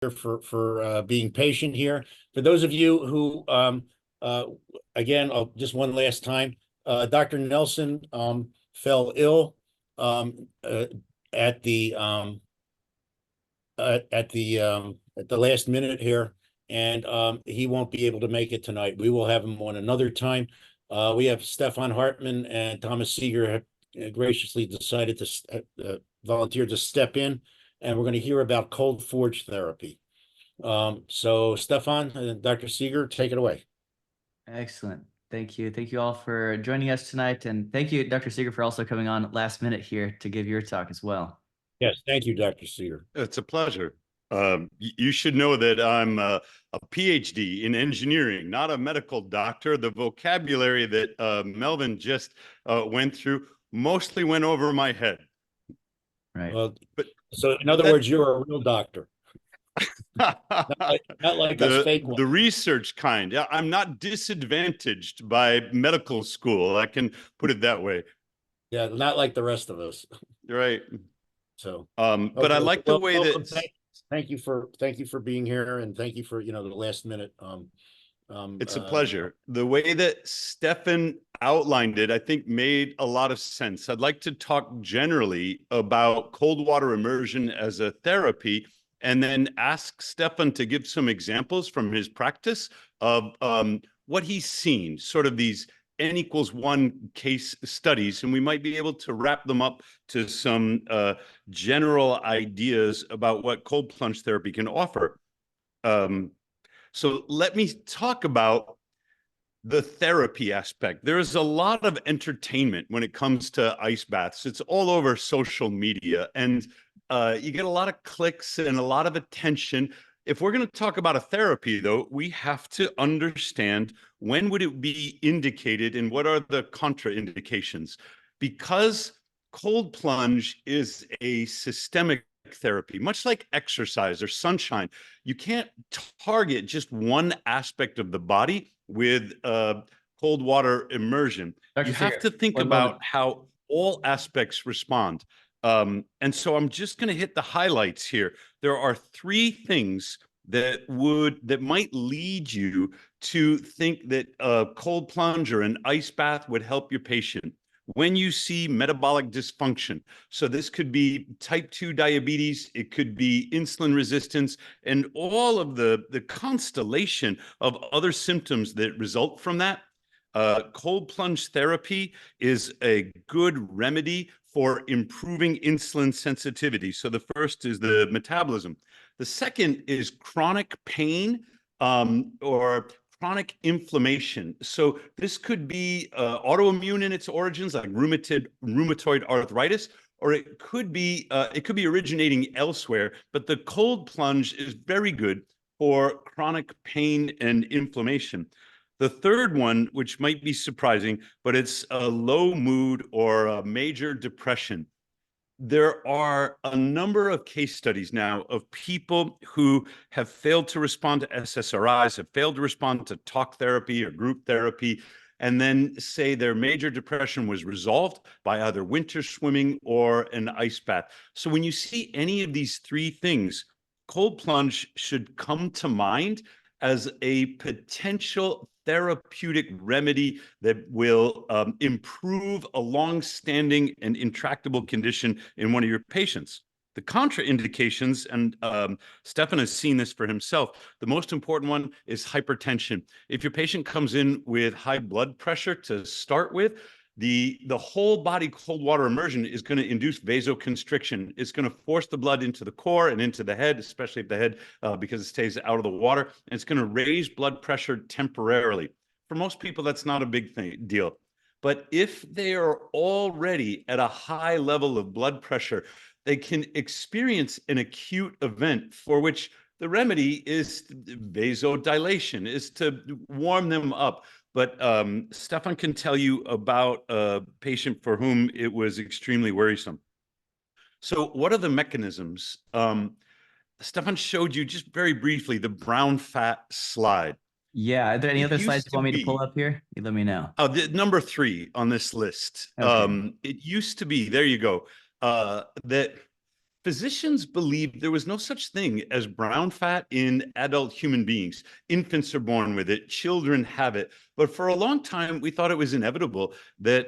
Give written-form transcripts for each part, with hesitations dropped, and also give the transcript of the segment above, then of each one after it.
for being patient here. For those of you who, again, just one last time, Dr. Nelson fell ill at the last minute here, and he won't be able to make it tonight. We will have him on another time. We have Stefan Hartmann and Thomas Seager have graciously decided to volunteer to step in, and we're going to hear about cold forge therapy. So Stefan and Dr. Seager, take it away. Excellent. Thank you. Thank you all for joining us tonight. And thank you, Dr. Seager, for also coming on last minute here to give your talk as well. Yes, thank you, Dr. Seager. It's a pleasure. You should know that I'm a PhD in engineering, not a medical doctor. The vocabulary that Melvin just went through mostly went over my head. Right. Well, so in other words, you're a real doctor. not like a fake one. The research kind. Yeah, I'm not disadvantaged by medical school. I can put it that way. Yeah, not like the rest of us. Right. So, but I like the way that. Thank you for being here, and thank you for the last minute. It's a pleasure. The way that Stefan outlined it, I think, made a lot of sense. I'd like to talk generally about cold water immersion as a therapy, and then ask Stefan to give some examples from his practice of what he's seen, sort of these N=1 case studies, and we might be able to wrap them up to some general ideas about what cold plunge therapy can offer. So let me talk about the therapy aspect. There's a lot of entertainment when it comes to ice baths. It's all over social media, and you get a lot of clicks and a lot of attention. If we're going to talk about a therapy, though, we have to understand when would it be indicated and what are the contraindications. Because cold plunge is a systemic therapy, much like exercise or sunshine. You can't target just one aspect of the body with cold water immersion. You have to think about how all aspects respond. And so I'm just going to hit the highlights here. There are three things that might lead you to think that a cold plunge or an ice bath would help your patient. When you see metabolic dysfunction, so this could be type 2 diabetes, it could be insulin resistance, and all of the constellation of other symptoms that result from that, cold plunge therapy is a good remedy for improving insulin sensitivity. So the first is the metabolism. The second is chronic pain or chronic inflammation. So this could be autoimmune in its origins, like rheumatoid arthritis, or it could be originating elsewhere. But the cold plunge is very good for chronic pain and inflammation. The third one, which might be surprising, but it's a low mood or a major depression. There are a number of case studies now of people who have failed to respond to SSRIs, have failed to respond to talk therapy or group therapy, and then say their major depression was resolved by either winter swimming or an ice bath. So when you see any of these three things, cold plunge should come to mind as a potential therapeutic remedy that will improve a long-standing and intractable condition in one of your patients. The contraindications, and Stefan has seen this for himself, the most important one is hypertension. If your patient comes in with high blood pressure to start with, the whole body cold water immersion is going to induce vasoconstriction. It's going to force the blood into the core and into the head, especially if the head, because it stays out of the water. And it's going to raise blood pressure temporarily. For most people, that's not a big deal. But if they are already at a high level of blood pressure, they can experience an acute event for which the remedy is vasodilation, is to warm them up. But Stefan can tell you about a patient for whom it was extremely worrisome. So what are the mechanisms? Stefan showed you just very briefly the brown fat slide. Yeah. Are there any other slides you want me to pull up here? You let me know. Oh, number 3 on this list. Okay. It used to be, there you go, that physicians believed there was no such thing as brown fat in adult human beings. Infants are born with it, children have it. But for a long time, we thought it was inevitable that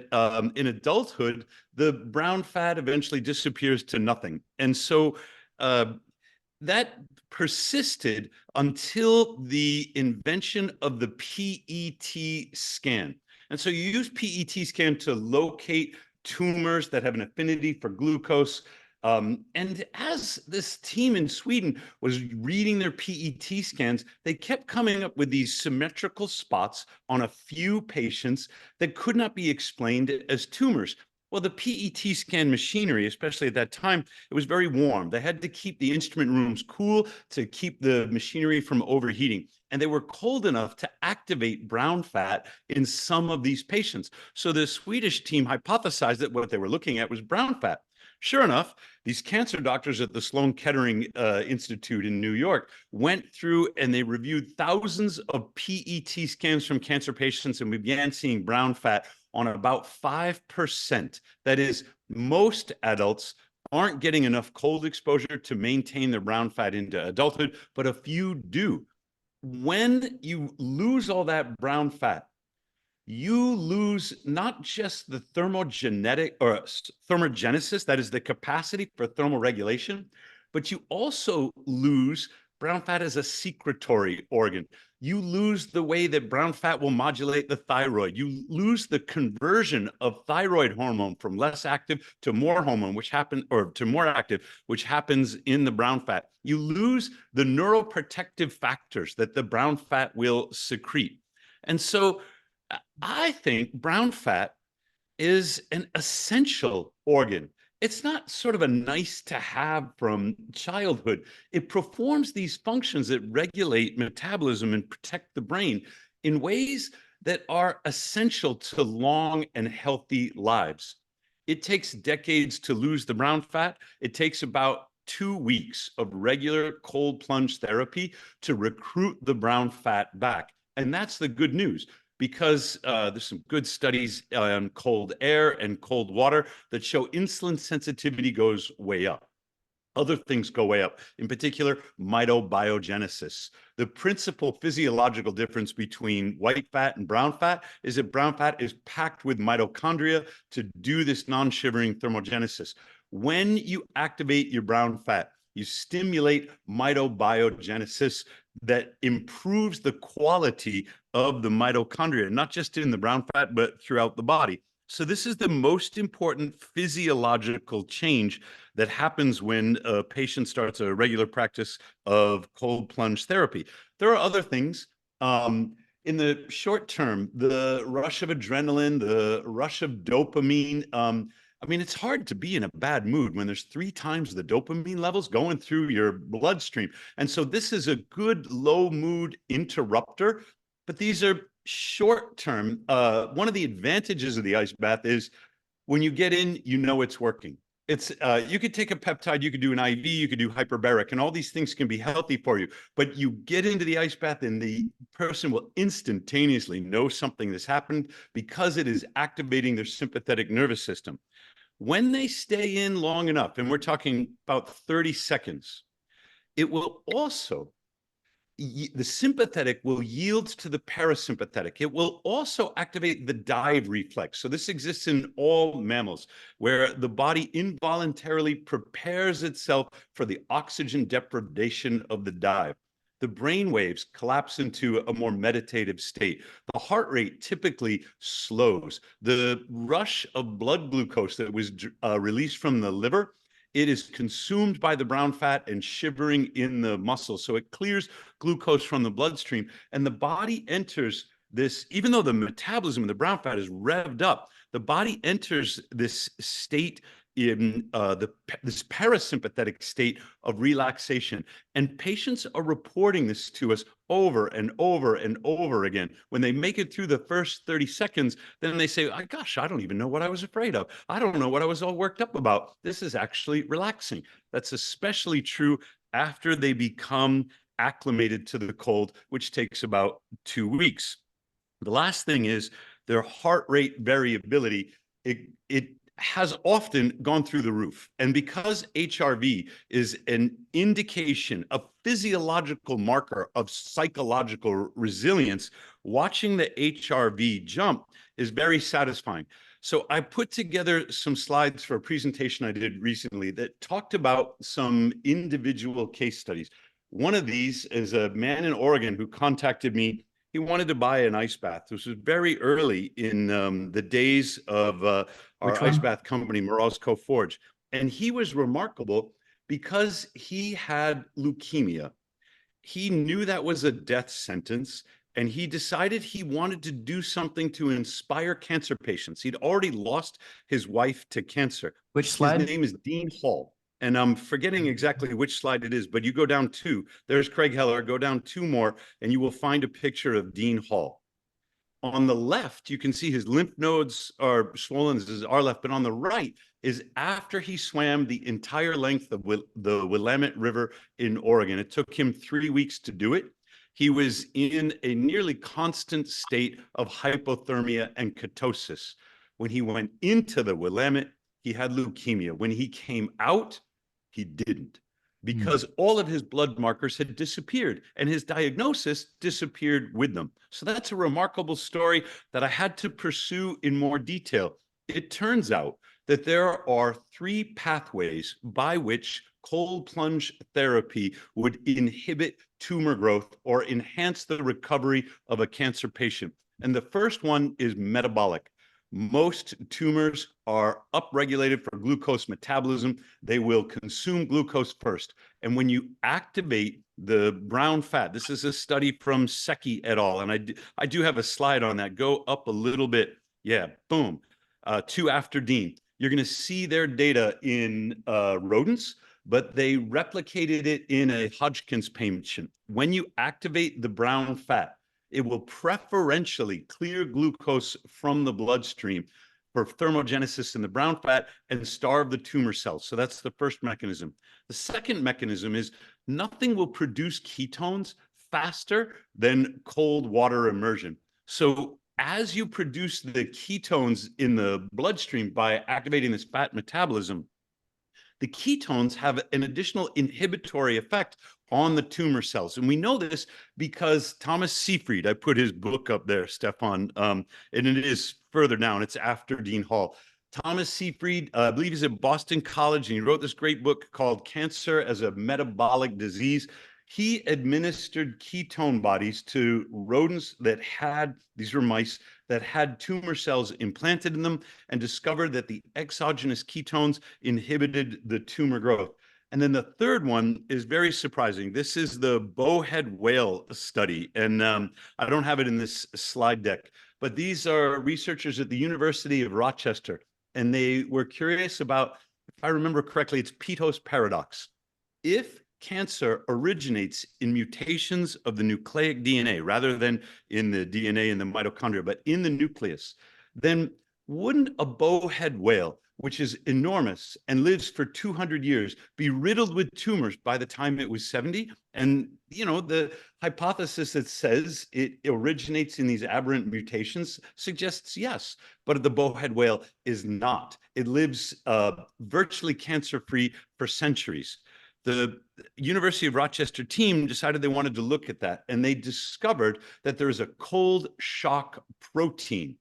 in adulthood, the brown fat eventually disappears to nothing. And so that persisted until the invention of the PET scan. And so you use PET scan to locate tumors that have an affinity for glucose. And as this team in Sweden was reading their PET scans, they kept coming up with these symmetrical spots on a few patients that could not be explained as tumors. Well, the PET scan machinery, especially at that time, it was very warm. They had to keep the instrument rooms cool to keep the machinery from overheating. And they were cold enough to activate brown fat in some of these patients. So the Swedish team hypothesized that what they were looking at was brown fat. Sure enough, these cancer doctors at the Sloan Kettering Institute in New York went through and they reviewed thousands of PET scans from cancer patients, and we began seeing brown fat on about 5%. That is, most adults aren't getting enough cold exposure to maintain their brown fat into adulthood, but a few do. When you lose all that brown fat, you lose not just the thermogenetic or thermogenesis, that is the capacity for thermal regulation, but you also lose brown fat as a secretory organ. You lose the way that brown fat will modulate the thyroid. You lose the conversion of thyroid hormone from less active to more hormone, which happens, or to more active, which happens in the brown fat. You lose the neuroprotective factors that the brown fat will secrete. And so I think brown fat is an essential organ. It's not sort of a nice to have from childhood. It performs these functions that regulate metabolism and protect the brain in ways that are essential to long and healthy lives. It takes decades to lose the brown fat. It takes about 2 weeks of regular cold plunge therapy to recruit the brown fat back. And that's the good news, because there's some good studies on cold air and cold water that show insulin sensitivity goes way up. Other things go way up, in particular, mitobiogenesis. The principal physiological difference between white fat and brown fat is that brown fat is packed with mitochondria to do this non-shivering thermogenesis. When you activate your brown fat, you stimulate mitobiogenesis that improves the quality of the mitochondria, not just in the brown fat, but throughout the body. So this is the most important physiological change that happens when a patient starts a regular practice of cold plunge therapy. There are other things. In the short term, the rush of adrenaline, the rush of dopamine, I mean, it's hard to be in a bad mood when there's 3 times the dopamine levels going through your bloodstream. And so this is a good low mood interrupter, but these are short term. One of the advantages of the ice bath is when you get in, you know it's working. It's you could take a peptide, you could do an IV, you could do hyperbaric, and all these things can be healthy for you. But you get into the ice bath and the person will instantaneously know something has happened because it is activating their sympathetic nervous system. When they stay in long enough, and we're talking about 30 seconds, it will also, the sympathetic will yield to the parasympathetic. It will also activate the dive reflex. So this exists in all mammals, where the body involuntarily prepares itself for the oxygen deprivation of the dive. The brain waves collapse into a more meditative state. The heart rate typically slows. The rush of blood glucose that was released from the liver, it is consumed by the brown fat and shivering in the muscles. So it clears glucose from the bloodstream, and the body enters this, even though the metabolism of the brown fat is revved up, the body enters this state in this parasympathetic state of relaxation. And patients are reporting this to us over and over and over again. When they make it through the first 30 seconds, then they say, oh, gosh, I don't even know what I was afraid of. I don't know what I was all worked up about. This is actually relaxing. That's especially true after they become acclimated to the cold, which takes about 2 weeks. The last thing is their heart rate variability. It has often gone through the roof. And because HRV is an indication, a physiological marker of psychological resilience, watching the HRV jump is very satisfying. So I put together some slides for a presentation I did recently that talked about some individual case studies. One of these is a man in Oregon who contacted me. He wanted to buy an ice bath. This was very early in the days of our ice bath company, Morozko Forge. And he was remarkable because he had leukemia. He knew that was a death sentence, and he decided he wanted to do something to inspire cancer patients. He'd already lost his wife to cancer. Which slide? His name is Dean Hall. And I'm forgetting exactly which slide it is, but you go down 2. There's Craig Heller. Go down 2 more, and you will find a picture of Dean Hall. On the left, you can see his lymph nodes are swollen. This is our left, but on the right is after he swam the entire length of the Willamette River in Oregon. It took him 3 weeks to do it. He was in a nearly constant state of hypothermia and ketosis. When he went into the Willamette, he had leukemia. When he came out, he didn't, because all of his blood markers had disappeared and his diagnosis disappeared with them. So that's a remarkable story that I had to pursue in more detail. It turns out that there are 3 pathways by which cold plunge therapy would inhibit tumor growth or enhance the recovery of a cancer patient. And the first one is metabolic. Most tumors are upregulated for glucose metabolism. They will consume glucose first. And when you activate the brown fat, this is a study from Secchi et al. And I do have a slide on that. Go up a little bit. Yeah, boom. 2 after Dean. You're going to see their data in rodents, but they replicated it in a Hodgkin's patient. When you activate the brown fat, it will preferentially clear glucose from the bloodstream for thermogenesis in the brown fat and starve the tumor cells. So that's the first mechanism. The second mechanism is nothing will produce ketones faster than cold water immersion. So as you produce the ketones in the bloodstream by activating this fat metabolism, the ketones have an additional inhibitory effect on the tumor cells. And we know this because Thomas Seyfried, I put his book up there, Stefan, and it is further down. It's after Dean Hall. Thomas Seyfried, I believe he's at Boston College, and he wrote this great book called Cancer as a Metabolic Disease. He administered ketone bodies to rodents that had, these were mice, that had tumor cells implanted in them, and discovered that the exogenous ketones inhibited the tumor growth. And then the third one is very surprising. This is the bowhead whale study. And I don't have it in this slide deck, but these are researchers at the University of Rochester. And they were curious about, if I remember correctly, it's Peto's paradox. If cancer originates in mutations of the nucleic DNA rather than in the DNA in the mitochondria, but in the nucleus, then wouldn't a bowhead whale, which is enormous and lives for 200 years, be riddled with tumors by the time it was 70? And, you know, the hypothesis that says it originates in these aberrant mutations suggests yes, but the bowhead whale is not. It lives virtually cancer-free for centuries. The University of Rochester team decided they wanted to look at that, and they discovered that there is a cold shock protein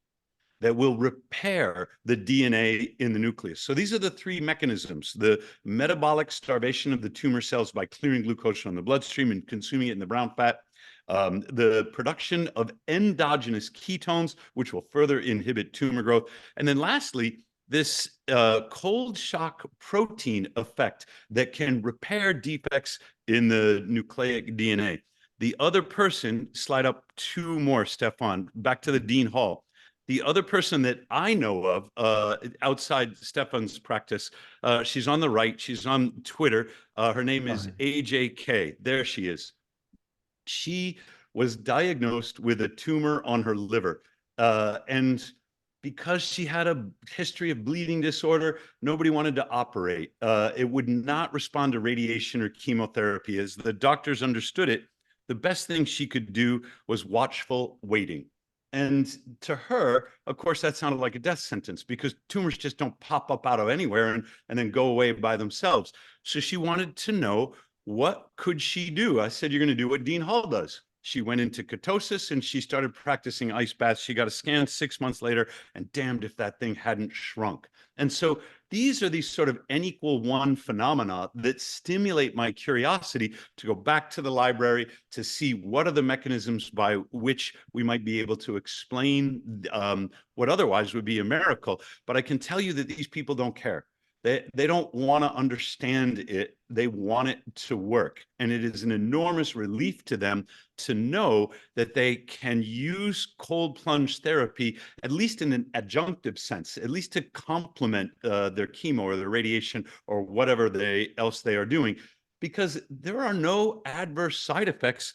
that will repair the DNA in the nucleus. So these are the 3 mechanisms: the metabolic starvation of the tumor cells by clearing glucose from the bloodstream and consuming it in the brown fat, the production of endogenous ketones, which will further inhibit tumor growth, and then lastly, this cold shock protein effect that can repair defects in the nucleic DNA. The other person, slide up 2 more, Stefan, back to the Dean Hall. The other person that I know of outside Stefan's practice, she's on the right, she's on Twitter. Her name is AJK. There she is. She was diagnosed with a tumor on her liver. And because she had a history of bleeding disorder, nobody wanted to operate. It would not respond to radiation or chemotherapy. As the doctors understood it, the best thing she could do was watchful waiting. And to her, of course, that sounded like a death sentence because tumors just don't pop up out of anywhere and then go away by themselves. So she wanted to know, what could she do? I said, you're going to do what Dean Hall does. She went into ketosis and she started practicing ice baths. She got a scan 6 months later, and damned if that thing hadn't shrunk. And so these are these sort of N=1 phenomena that stimulate my curiosity to go back to the library to see what are the mechanisms by which we might be able to explain what otherwise would be a miracle. But I can tell you that these people don't care. They don't want to understand it. They want it to work. And it is an enormous relief to them to know that they can use cold plunge therapy, at least in an adjunctive sense, at least to complement their chemo or their radiation or whatever else they are doing, because there are no adverse side effects,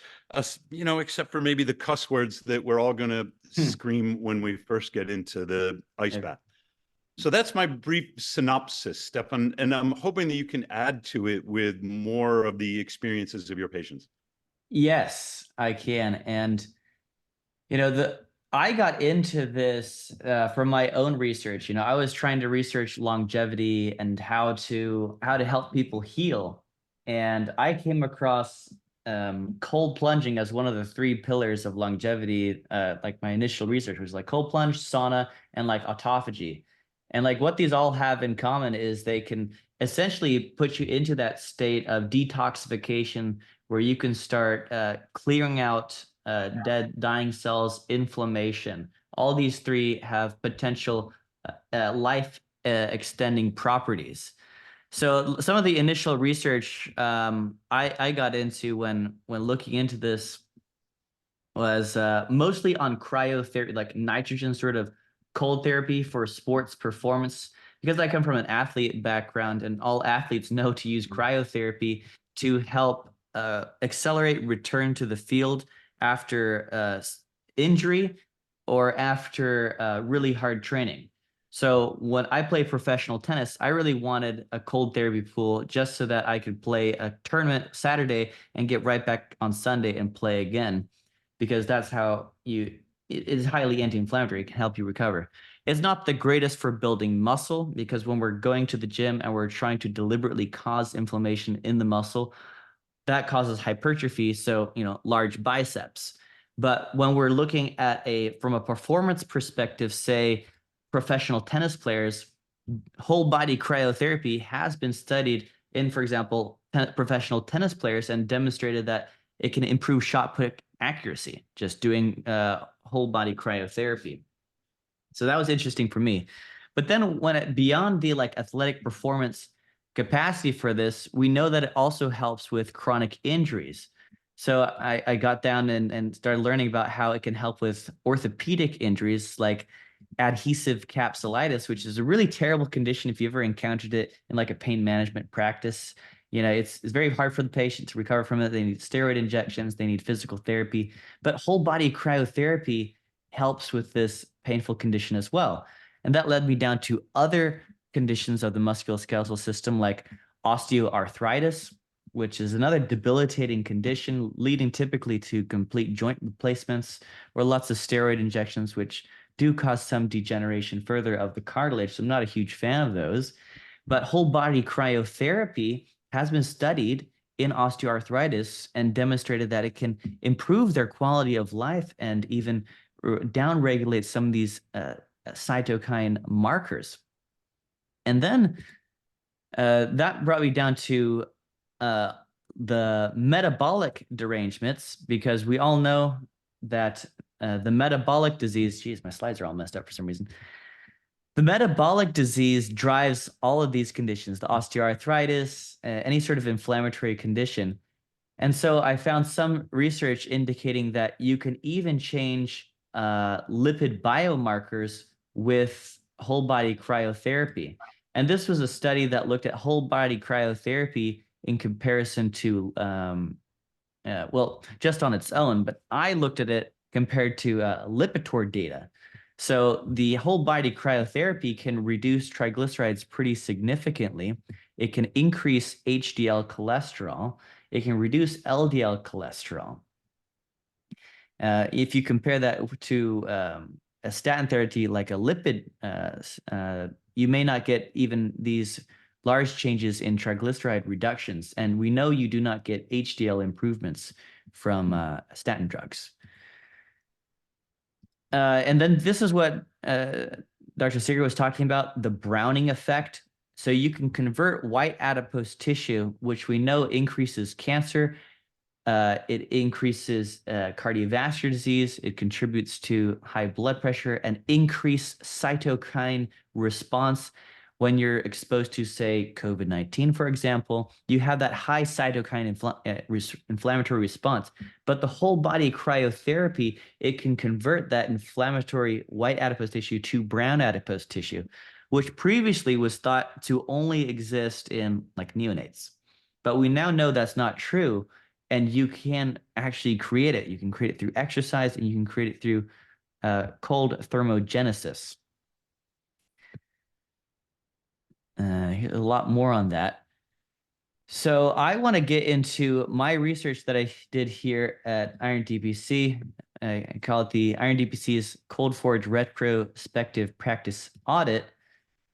except for maybe the cuss words that we're all going to scream when we first get into the ice bath. So that's my brief synopsis, Stefan, and I'm hoping that you can add to it with more of the experiences of your patients. Yes, I can. And, I got into this from my own research. I was trying to research longevity and how to help people heal. And I came across cold plunging as one of the 3 pillars of longevity. Like my initial research was like cold plunge, sauna, and like autophagy. And like what these all have in common is they can essentially put you into that state of detoxification where you can start clearing out dead, dying cells, inflammation. All these 3 have potential life extending properties. So some of the initial research I got into when looking into this was mostly on cryotherapy, like nitrogen sort of cold therapy for sports performance, because I come from an athlete background and all athletes know to use cryotherapy to help accelerate return to the field after injury or after really hard training. So when I play professional tennis, I really wanted a cold therapy pool just so that I could play a tournament Saturday and get right back on Sunday and play again, because that's how it is highly anti-inflammatory. It can help you recover. It's not the greatest for building muscle, because when we're going to the gym and we're trying to deliberately cause inflammation in the muscle, that causes hypertrophy, so large biceps. But when we're looking at from a performance perspective, say professional tennis players, whole body cryotherapy has been studied in, for example, professional tennis players, and demonstrated that it can improve shot put accuracy just doing whole body cryotherapy. So that was interesting for me. But then beyond the athletic performance capacity for this, we know that it also helps with chronic injuries. So I got down and started learning about how it can help with orthopedic injuries like adhesive capsulitis, which is a really terrible condition if you ever encountered it in a pain management practice. It's very hard for the patient to recover from it. They need steroid injections, they need physical therapy, but whole body cryotherapy helps with this painful condition as well. And that led me down to other conditions of the musculoskeletal system like osteoarthritis, which is another debilitating condition leading typically to complete joint replacements or lots of steroid injections, which do cause some degeneration further of the cartilage. So I'm not a huge fan of those. But whole body cryotherapy has been studied in osteoarthritis and demonstrated that it can improve their quality of life and even downregulate some of these cytokine markers. And then that brought me down to the metabolic derangements, because we all know that the metabolic disease, geez, my slides are all messed up for some reason. The metabolic disease drives all of these conditions, the osteoarthritis, any sort of inflammatory condition. And so I found some research indicating that you can even change lipid biomarkers with whole body cryotherapy. And this was a study that looked at whole body cryotherapy in comparison to, just on its own, but I looked at it compared to Lipitor data. So the whole body cryotherapy can reduce triglycerides pretty significantly. It can increase HDL cholesterol. It can reduce LDL cholesterol. If you compare that to a statin therapy like a lipid, you may not get even these large changes in triglyceride reductions. And we know you do not get HDL improvements from statin drugs. And then this is what Dr. Seager was talking about, the Browning effect. So you can convert white adipose tissue, which we know increases cancer. It increases cardiovascular disease. It contributes to high blood pressure and increased cytokine response. When you're exposed to, say, COVID-19, for example, you have that high cytokine inflammatory response. But the whole body cryotherapy, it can convert that inflammatory white adipose tissue to brown adipose tissue, which previously was thought to only exist in like neonates. But we now know that's not true. And you can actually create it. You can create it through exercise, and you can create it through cold thermogenesis. Here's a lot more on that. So I want to get into my research that I did here at Iron DPC. I call it the Iron DPC's Cold Forge Retrospective Practice Audit.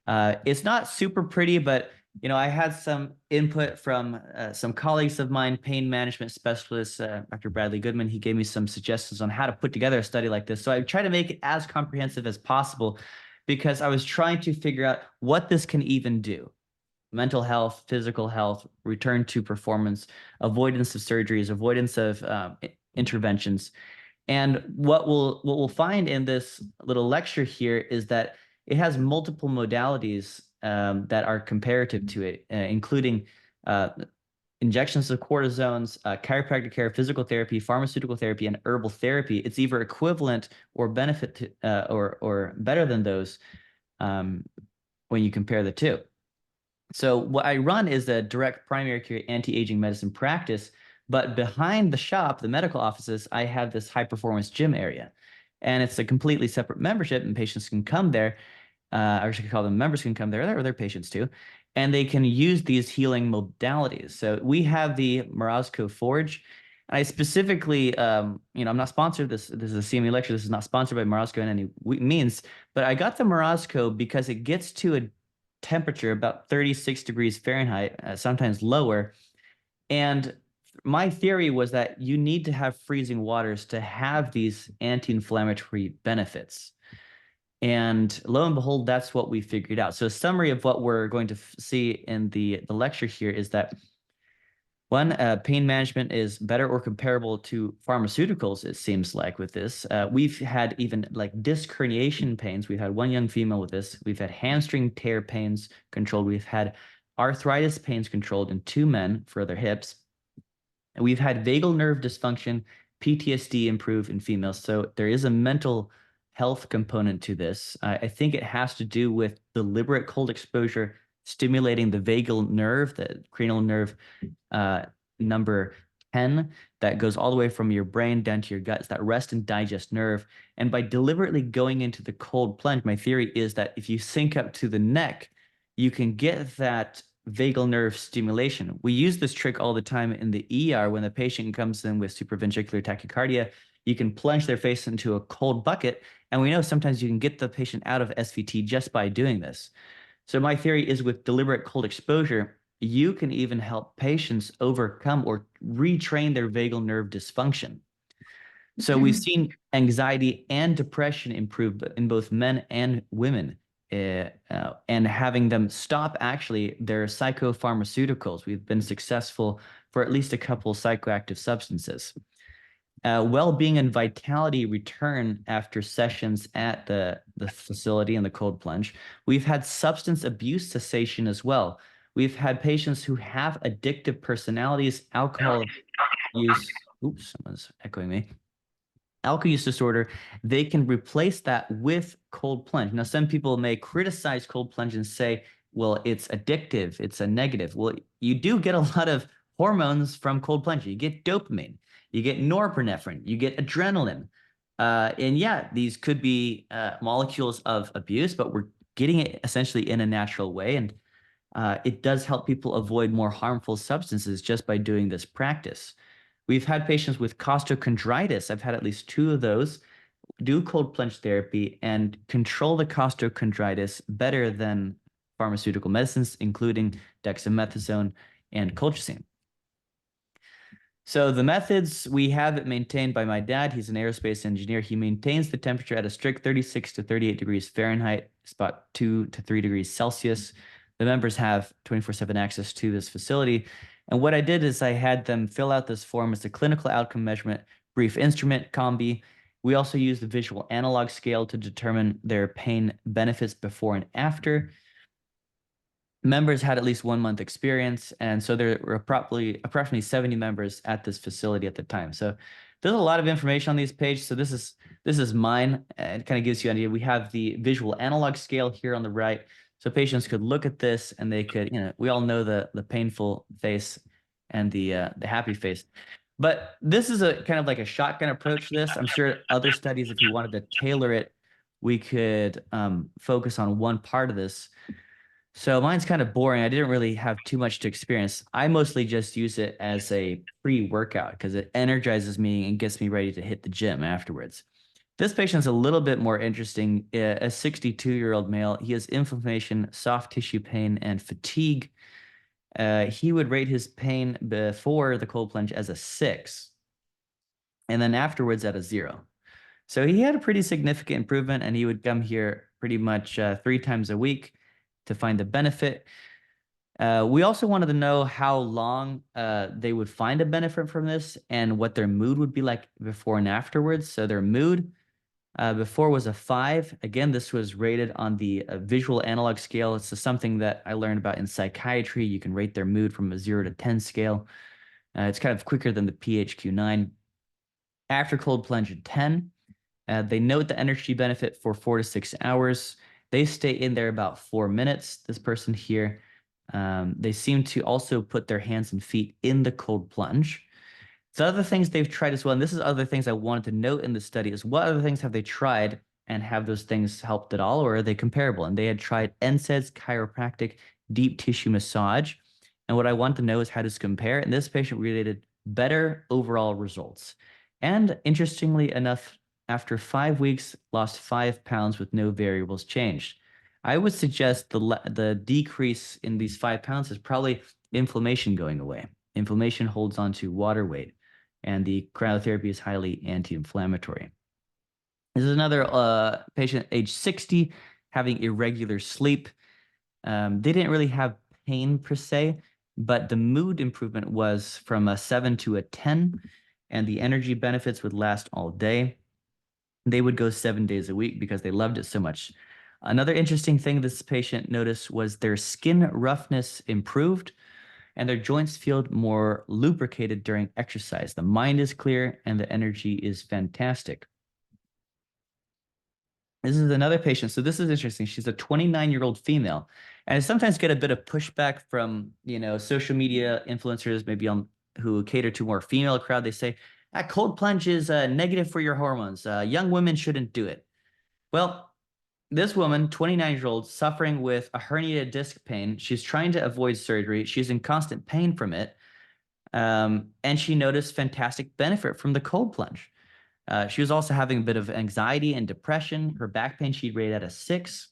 It's not super pretty, but I had some input from some colleagues of mine, pain management specialists, Dr. Bradley Goodman. He gave me some suggestions on how to put together a study like this. So I tried to make it as comprehensive as possible because I was trying to figure out what this can even do. Mental health, physical health, return to performance, avoidance of surgeries, avoidance of interventions. And what we'll find in this little lecture here is that it has multiple modalities that are comparative to it, including injections of cortisones, chiropractic care, physical therapy, pharmaceutical therapy, and herbal therapy. It's either equivalent or benefit to, or better than those when you compare the two. So what I run is a direct primary care anti-aging medicine practice, but behind the shop, the medical offices, I have this high-performance gym area. And it's a completely separate membership, and patients can come there. I should call them members can come there, or their patients too, and they can use these healing modalities. So we have the Morozko Forge. I specifically, I'm not sponsored. This is a CME lecture. This is not sponsored by Morozko in any means, but I got the Morozko because it gets to a temperature about 36 degrees Fahrenheit, sometimes lower. And my theory was that you need to have freezing waters to have these anti-inflammatory benefits. And lo and behold, that's what we figured out. So a summary of what we're going to see in the lecture here is that one, pain management is better or comparable to pharmaceuticals, it seems like, with this. We've had even like disc herniation pains. We've had one young female with this. We've had hamstring tear pains controlled. We've had arthritis pains controlled in 2 men for their hips. And we've had vagal nerve dysfunction, PTSD improve in females. So there is a mental health component to this. I think it has to do with deliberate cold exposure stimulating the vagal nerve, the cranial nerve number 10, that goes all the way from your brain down to your gut. It's that rest and digest nerve. And by deliberately going into the cold plunge, my theory is that if you sync up to the neck, you can get that vagal nerve stimulation. We use this trick all the time in the ER when the patient comes in with supraventricular tachycardia. You can plunge their face into a cold bucket, and we know sometimes you can get the patient out of SVT just by doing this. So my theory is with deliberate cold exposure, you can even help patients overcome or retrain their vagal nerve dysfunction. So we've seen anxiety and depression improve in both men and women, and having them stop actually their psychopharmaceuticals. We've been successful for at least a couple psychoactive substances. Well-being and vitality return after sessions at the facility in the cold plunge. We've had substance abuse cessation as well. We've had patients who have addictive personalities, alcohol use. Oops, someone's echoing me. Alcohol use disorder. They can replace that with cold plunge. Now, some people may criticize cold plunge and say, well, it's addictive. It's a negative. Well, you do get a lot of hormones from cold plunge. You get dopamine. You get norepinephrine, you get adrenaline. And yeah, these could be molecules of abuse, but we're getting it essentially in a natural way. And it does help people avoid more harmful substances just by doing this practice. We've had patients with costochondritis. I've had at least 2 of those. Do cold plunge therapy and control the costochondritis better than pharmaceutical medicines, including dexamethasone and colchicine. So the methods, we have it maintained by my dad. He's an aerospace engineer. He maintains the temperature at a strict 36 to 38 degrees Fahrenheit. It's about 2 to 3 degrees Celsius. The members have 24/7 access to this facility. And what I did is I had them fill out this form. It's a clinical outcome measurement, brief instrument, combi. We also use the visual analog scale to determine their pain benefits before and after. Members had at least 1 month experience, and so there were approximately 70 members at this facility at the time. So there's a lot of information on these pages. So this is mine. It kind of gives you an idea. We have the visual analog scale here on the right, so patients could look at this and they could, we all know the painful face and the happy face. But this is a kind of like a shotgun approach to this. I'm sure other studies, if you wanted to tailor it, we could focus on one part of this. So mine's kind of boring. I didn't really have too much to experience. I mostly just use it as a pre-workout because it energizes me and gets me ready to hit the gym afterwards. This patient's a little bit more interesting. A 62-year-old male. He has inflammation, soft tissue pain, and fatigue. He would rate his pain before the cold plunge as a 6, and then afterwards at a 0. So he had a pretty significant improvement, and he would come here pretty much 3 times a week to find the benefit. We also wanted to know how long they would find a benefit from this and what their mood would be like before and afterwards. So their mood before was a 5. Again, this was rated on the visual analog scale. It's something that I learned about in psychiatry. You can rate their mood from a 0 to 10 scale. It's kind of quicker than the PHQ-9. After cold plunge at 10, they note the energy benefit for 4 to 6 hours. They stay in there about 4 minutes. This person here, they seem to also put their hands and feet in the cold plunge. So other things they've tried as well, and this is other things I wanted to note in the study, is what other things have they tried, and have those things helped at all, or are they comparable? And they had tried NSAIDs, chiropractic, deep tissue massage. And what I want to know is how does it compare? And this patient related better overall results. And interestingly enough, after 5 weeks, lost 5 pounds with no variables changed. I would suggest the decrease in these 5 pounds is probably inflammation going away. Inflammation holds on to water weight, and the cryotherapy is highly anti-inflammatory. This is another patient, age 60, having irregular sleep. They didn't really have pain per se, but the mood improvement was from a 7 to a 10, and the energy benefits would last all day. They would go 7 days a week because they loved it so much. Another interesting thing this patient noticed was their skin roughness improved and their joints feel more lubricated during exercise. The mind is clear and the energy is fantastic. This is another patient. So this is interesting. She's a 29-year-old female. And I sometimes get a bit of pushback from, social media influencers, maybe who cater to more female crowd. They say, cold plunge is negative for your hormones. Young women shouldn't do it. Well, this woman, 29-year-old, suffering with a herniated disc pain. She's trying to avoid surgery. She's in constant pain from it. And she noticed fantastic benefit from the cold plunge. She was also having a bit of anxiety and depression. Her back pain she'd rate at a 6.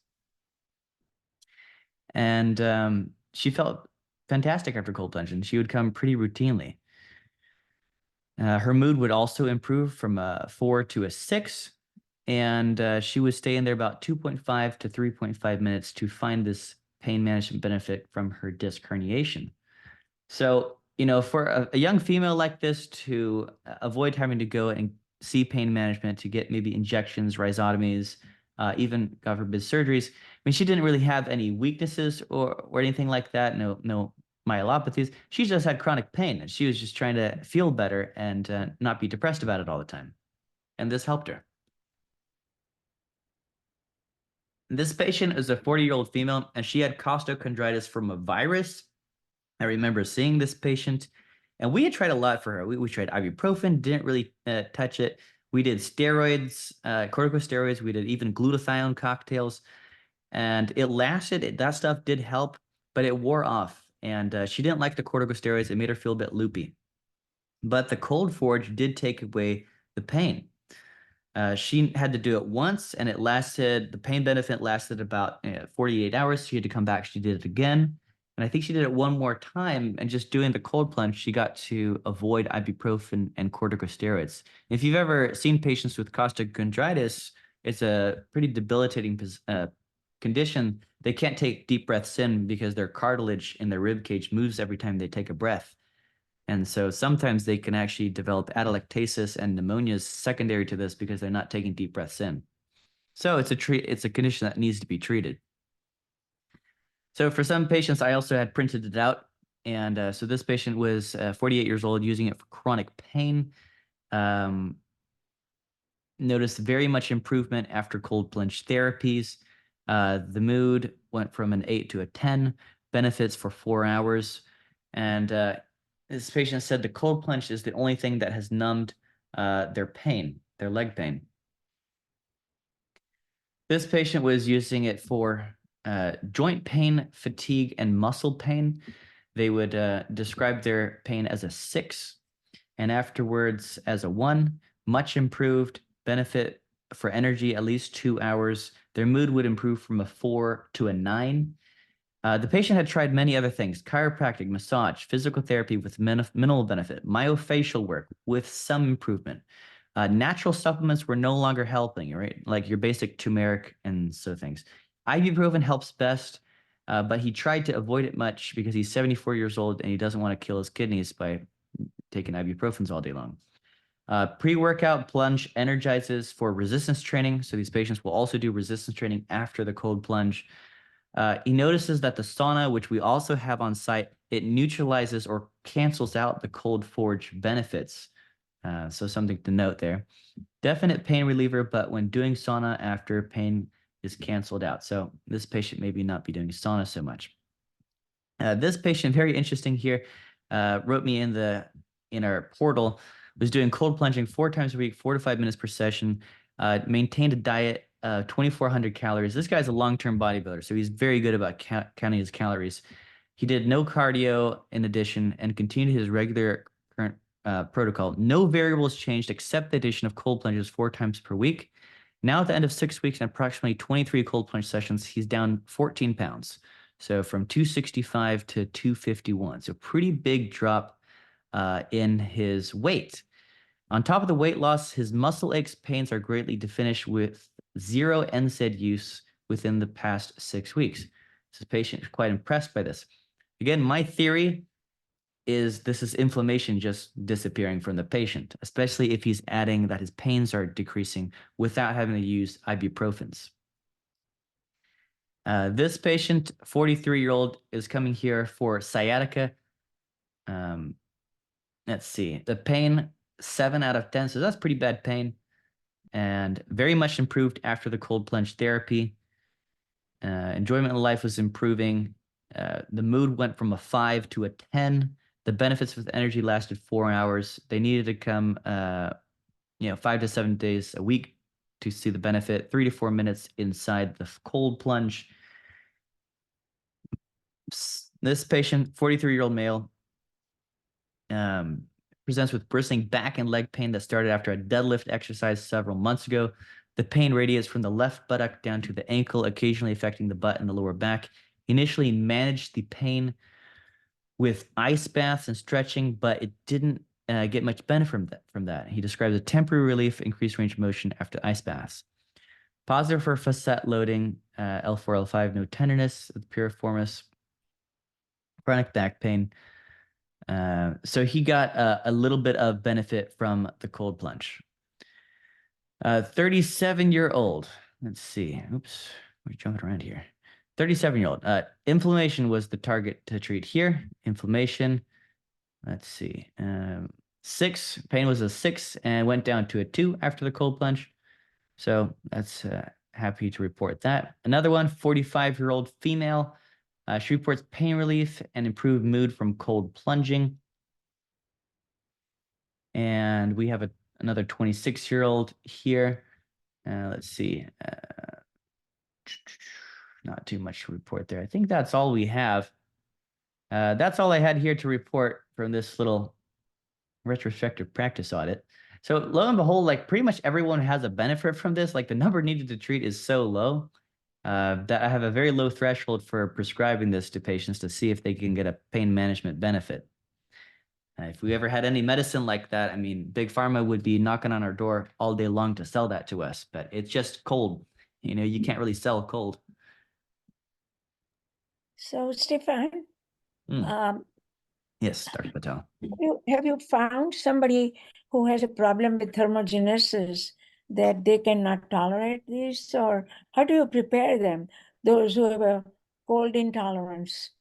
And she felt fantastic after cold plunge, and she would come pretty routinely. Her mood would also improve from a 4 to a 6, and she would stay in there about 2.5 to 3.5 minutes to find this pain management benefit from her disc herniation. So, for a young female like this to avoid having to go and see pain management, to get maybe injections, rhizotomies, even, God forbid, surgeries. I mean, she didn't really have any weaknesses or anything like that. No myelopathies. She just had chronic pain, and she was just trying to feel better and not be depressed about it all the time. And this helped her. This patient is a 40-year-old female, and she had costochondritis from a virus. I remember seeing this patient, and we had tried a lot for her. We tried ibuprofen, didn't really touch it. We did steroids, corticosteroids. We did even glutathione cocktails, and it lasted. That stuff did help, but it wore off. And she didn't like the corticosteroids. It made her feel a bit loopy. but the cold forge did take away the pain. She had to do it once, and the pain benefit lasted about 48 hours. She had to come back. She did it again. And I think she did it one more time. And just doing the cold plunge, she got to avoid ibuprofen and corticosteroids. If you've ever seen patients with costochondritis, it's a pretty debilitating condition. They can't take deep breaths in because their cartilage in their rib cage moves every time they take a breath. And so sometimes they can actually develop atelectasis and pneumonias secondary to this because they're not taking deep breaths in. So it's a condition that needs to be treated. So for some patients, I also had printed it out. And so this patient was 48 years old, using it for chronic pain. Noticed very much improvement after cold plunge therapies. The mood went from an 8 to a 10, benefits for 4 hours. And this patient said the cold plunge is the only thing that has numbed their pain, their leg pain. This patient was using it for joint pain, fatigue, and muscle pain. They would describe their pain as a 6, and afterwards as a 1, much improved, benefit for energy at least 2 hours. Their mood would improve from a 4 to a 9. The patient had tried many other things: chiropractic, massage, physical therapy with minimal benefit, myofascial work with some improvement. Natural supplements were no longer helping, right? Like your basic turmeric and so things. Ibuprofen helps best, but he tried to avoid it much because he's 74 years old and he doesn't want to kill his kidneys by taking ibuprofens all day long. Pre-workout plunge energizes for resistance training. So these patients will also do resistance training after the cold plunge. He notices that the sauna, which we also have on site, it neutralizes or cancels out the cold forge benefits. So something to note there. Definite pain reliever, but when doing sauna after, pain is canceled out. So this patient maybe not be doing sauna so much. This patient, very interesting here, wrote me in our portal, was doing cold plunging 4 times a week, 4 to 5 minutes per session, maintained a diet 2,400 calories. This guy's a long-term bodybuilder, so he's very good about counting his calories. He did no cardio in addition and continued his regular current protocol. No variables changed except the addition of cold plunges 4 times per week. Now at the end of 6 weeks and approximately 23 cold plunge sessions, he's down 14 pounds. So from 265 to 251. So pretty big drop in his weight. On top of the weight loss, his muscle aches, pains are greatly diminished with 0 NSAID use within the past 6 weeks. This patient is quite impressed by this. Again, my theory is this is inflammation just disappearing from the patient, especially if he's adding that his pains are decreasing without having to use ibuprofens. This patient, 43-year-old, is coming here for sciatica. Let's see, the pain, 7 out of 10, so that's pretty bad pain, and very much improved after the cold plunge therapy. Enjoyment in life was improving. The mood went from a 5 to a 10. The benefits with energy lasted 4 hours. They needed to come 5 to 7 days a week to see the benefit. 3 to 4 minutes inside the cold plunge. This patient, 43-year-old male, presents with bristling back and leg pain that started after a deadlift exercise several months ago. The pain radiates from the left buttock down to the ankle, occasionally affecting the butt and the lower back. He initially managed the pain with ice baths and stretching, but it didn't get much benefit from that. He describes a temporary relief, increased range of motion after ice baths. Positive for facet loading, L4, L5, no tenderness, piriformis, chronic back pain. So he got a little bit of benefit from the cold plunge. 37-year-old. Let's see. Oops, we're jumping around here. 37-year-old. Inflammation was the target to treat here. Inflammation. Let's see. 6. Pain was a 6 and went down to a 2 after the cold plunge. So that's happy to report that. Another one, 45-year-old female. She reports pain relief and improved mood from cold plunging. And we have another 26-year-old here. Let's see. Not too much to report there. I think that's all we have. That's all I had here to report from this little retrospective practice audit. So lo and behold, like pretty much everyone has a benefit from this. Like the number needed to treat is so low that I have a very low threshold for prescribing this to patients to see if they can get a pain management benefit. If we ever had any medicine like that, I mean, Big Pharma would be knocking on our door all day long to sell that to us, but it's just cold. You know, you can't really sell cold. So, Stefan, Yes, Dr. Patel. have you found somebody who has a problem with thermogenesis that they cannot tolerate this, or how do you prepare them? Those who have a cold intolerance.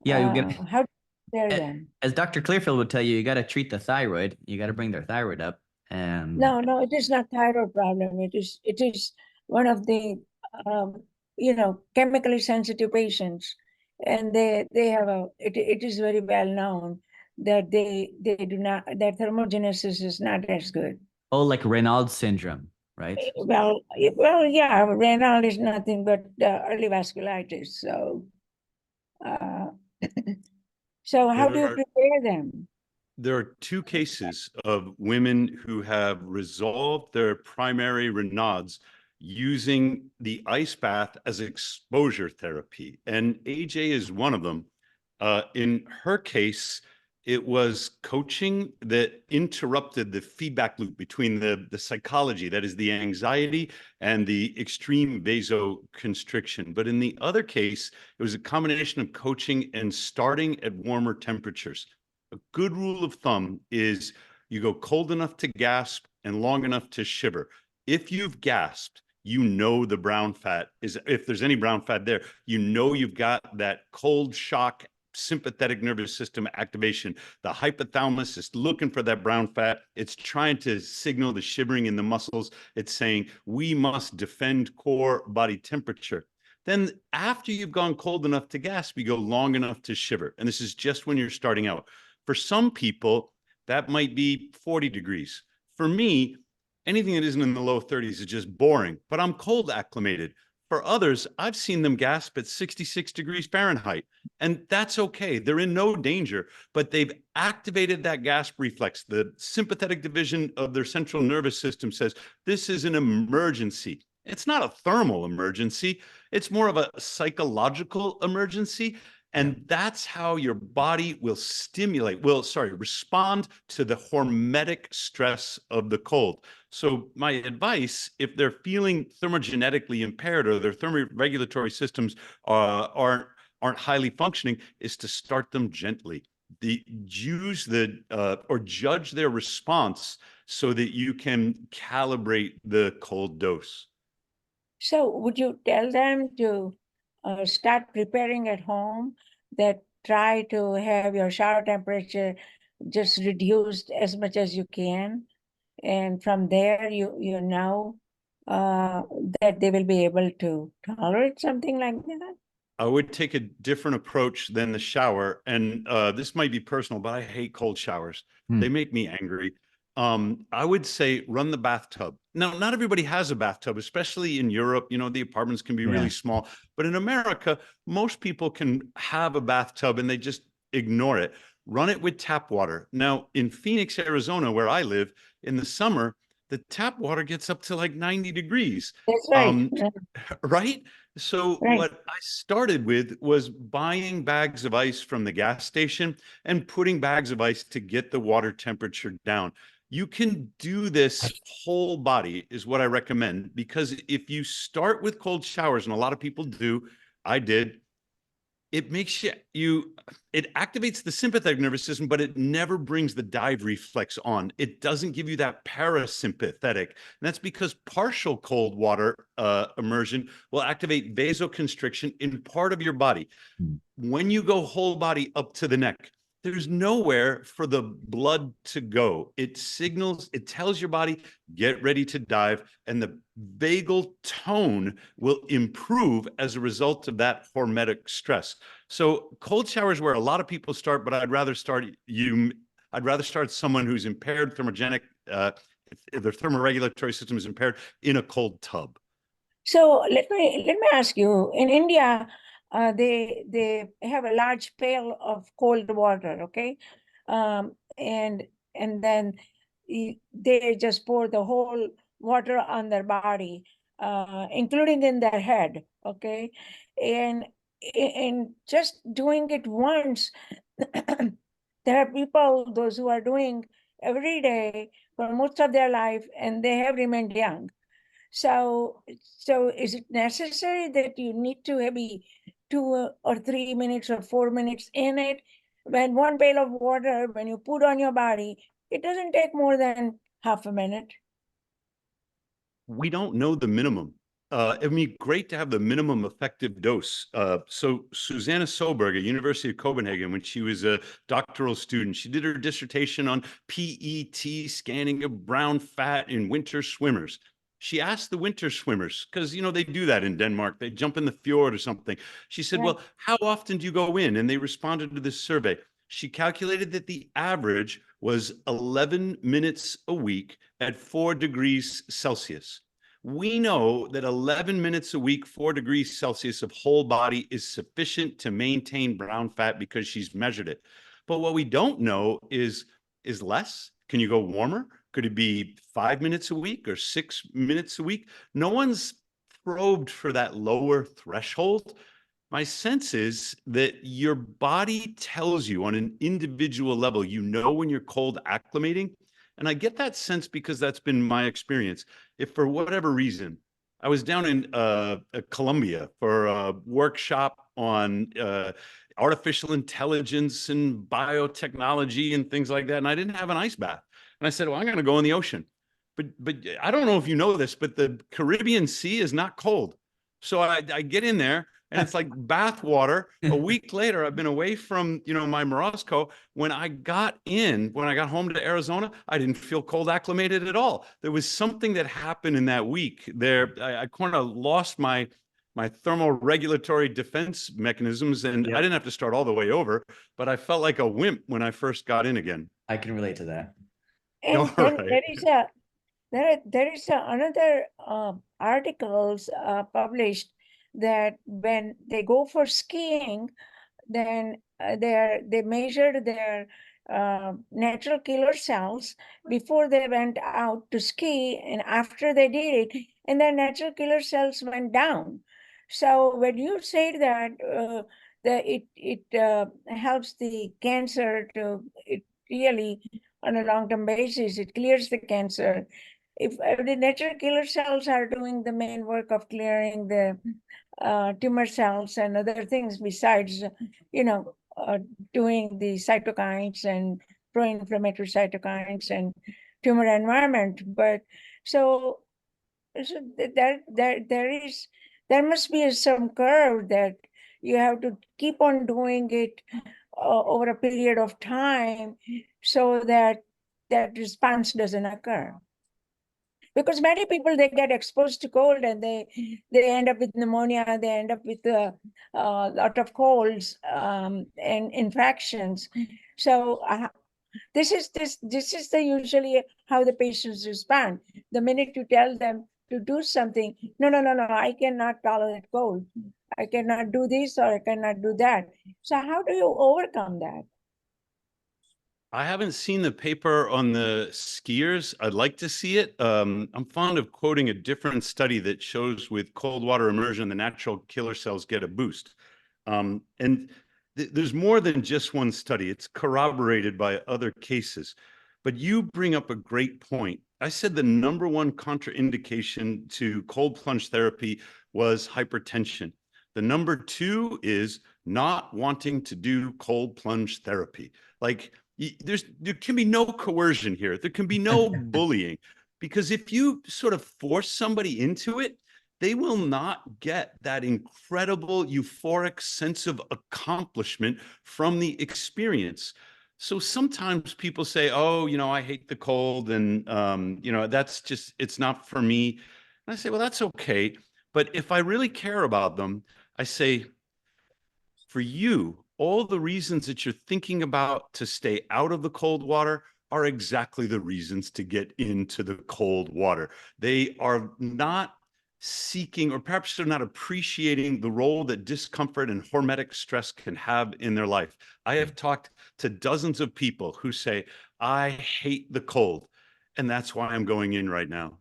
Yeah, you get. How do you prepare them? As Dr. Clearfield would tell you, you got to treat the thyroid. You got to bring their thyroid up. And No, it is not thyroid problem. It is one of the chemically sensitive patients, and they have it is very well known that they do not, their thermogenesis is not as good. oh, like Raynaud's syndrome, right? Well, yeah, Raynaud is nothing but early vasculitis. So, so how do you prepare them? There are two cases of women who have resolved their primary Raynaud's using the ice bath as exposure therapy. And AJ is one of them. In her case, it was coaching that interrupted the feedback loop between the psychology, that is the anxiety, and the extreme vasoconstriction. But in the other case, it was a combination of coaching and starting at warmer temperatures. A good rule of thumb is you go cold enough to gasp and long enough to shiver. If you've gasped, you know the brown fat is, if there's any brown fat there, you know you've got that cold shock sympathetic nervous system activation. The hypothalamus is looking for that brown fat. It's trying to signal the shivering in the muscles. It's saying we must defend core body temperature. Then after you've gone cold enough to gasp, you go long enough to shiver. And this is just when you're starting out. For some people, that might be 40 degrees. For me, anything that isn't in the low 30s is just boring, but I'm cold acclimated. For others, I've seen them gasp at 66 degrees Fahrenheit, and that's okay. They're in no danger, but they've activated that gasp reflex. The sympathetic division of their central nervous system says, this is an emergency. It's not a thermal emergency. It's more of a psychological emergency. And that's how your body will respond to the hormetic stress of the cold. So my advice, if they're feeling thermogenetically impaired or their thermoregulatory systems aren't highly functioning, is to start them gently. Judge their response so that you can calibrate the cold dose. So would you tell them to start preparing at home, that try to have your shower temperature just reduced as much as you can, and from there you know that they will be able to tolerate something like that? I would take a different approach than the shower. And this might be personal, but I hate cold showers. They make me angry. I would say run the bathtub. Now, not everybody has a bathtub, especially in Europe. You know, the apartments can be really small. But in America, most people can have a bathtub and they just ignore it. Run it with tap water. Now, in Phoenix, Arizona, where I live, in the summer, the tap water gets up to like 90 degrees. That's right. Right? So what I started with was buying bags of ice from the gas station and putting bags of ice to get the water temperature down. You can do this whole body is what I recommend, because if you start with cold showers, and a lot of people do, I did, it makes it activates the sympathetic nervous system, but it never brings the dive reflex on. It doesn't give you that parasympathetic. And that's because partial cold water immersion will activate vasoconstriction in part of your body. When you go whole body up to the neck, there's nowhere for the blood to go. It signals, it tells your body, get ready to dive, and the vagal tone will improve as a result of that hormetic stress. So cold showers where a lot of people start, but I'd rather start someone who's impaired thermogenic, if their thermoregulatory system is impaired, in a cold tub. So let me ask you, in India, they have a large pail of cold water, okay? And and then they just pour the whole water on their body, including in their head, okay? And just doing it once, there are people, those who are doing every day for most of their life, and they have remained young. So is it necessary that you need to be 2 or 3 minutes or 4 minutes in it? When one pail of water, when you put on your body, it doesn't take more than half a minute. We don't know the minimum. It'd be great to have the minimum effective dose. So Susanna Soberg at University of Copenhagen, when she was a doctoral student, she did her dissertation on PET scanning of brown fat in winter swimmers. She asked the winter swimmers, because, you know, they do that in Denmark. They jump in the fjord or something. She said, well, how often do you go in? And they responded to this survey. She calculated that the average was 11 minutes a week at 4 degrees Celsius. We know that 11 minutes a week, 4 degrees Celsius of whole body is sufficient to maintain brown fat because she's measured it. But what we don't know is less. Can you go warmer? Could it be 5 minutes a week or 6 minutes a week? No one's probed for that lower threshold. My sense is that your body tells you on an individual level, you know, when you're cold acclimating. And I get that sense because that's been my experience. If for whatever reason, I was down in Colombia for a workshop on artificial intelligence and biotechnology and things like that, and I didn't have an ice bath. And I said, well, I'm going to go in the ocean. But I don't know if you know this, but the Caribbean Sea is not cold. So I get in there, and it's like bath water. A week later, I've been away from, you know, my Morozko. When I got home to Arizona, I didn't feel cold acclimated at all. There was something that happened in that week there. I kind of lost my thermoregulatory defense mechanisms, and I didn't have to start all the way over, but I felt like a wimp when I first got in again. I can relate to that. And then there is another articles published that when they go for skiing, then they measured their natural killer cells before they went out to ski and after they did it, and their natural killer cells went down. So when you say that it helps the cancer to, it really on a long-term basis, it clears the cancer. If the natural killer cells are doing the main work of clearing the tumor cells and other things besides, you know, doing the cytokines and pro-inflammatory cytokines and tumor environment. But so there must be some curve that you have to keep on doing it over a period of time so that that response doesn't occur. Because many people, they get exposed to cold and they end up with pneumonia, they end up with a lot of colds and infections. So this is the usually how the patients respond. The minute you tell them to do something, no, I cannot tolerate cold. I cannot do this or I cannot do that. So how do you overcome that? I haven't seen the paper on the skiers. I'd like to see it. I'm fond of quoting a different study that shows with cold water immersion, the natural killer cells get a boost. And there's more than just one study. It's corroborated by other cases. But you bring up a great point. I said the number one contraindication to cold plunge therapy was hypertension. The number two is not wanting to do cold plunge therapy. Like, there can be no coercion here. There can be no bullying, because if you sort of force somebody into it, they will not get that incredible euphoric sense of accomplishment from the experience. So sometimes people say, oh, you know, I hate the cold and, you know, that's just, it's not for me. And I say, well, that's okay. But if I really care about them, I say, for you, all the reasons that you're thinking about to stay out of the cold water are exactly the reasons to get into the cold water. They are not seeking, or perhaps they're not appreciating, the role that discomfort and hormetic stress can have in their life. I have talked to dozens of people who say, I hate the cold. And that's why I'm going in right now.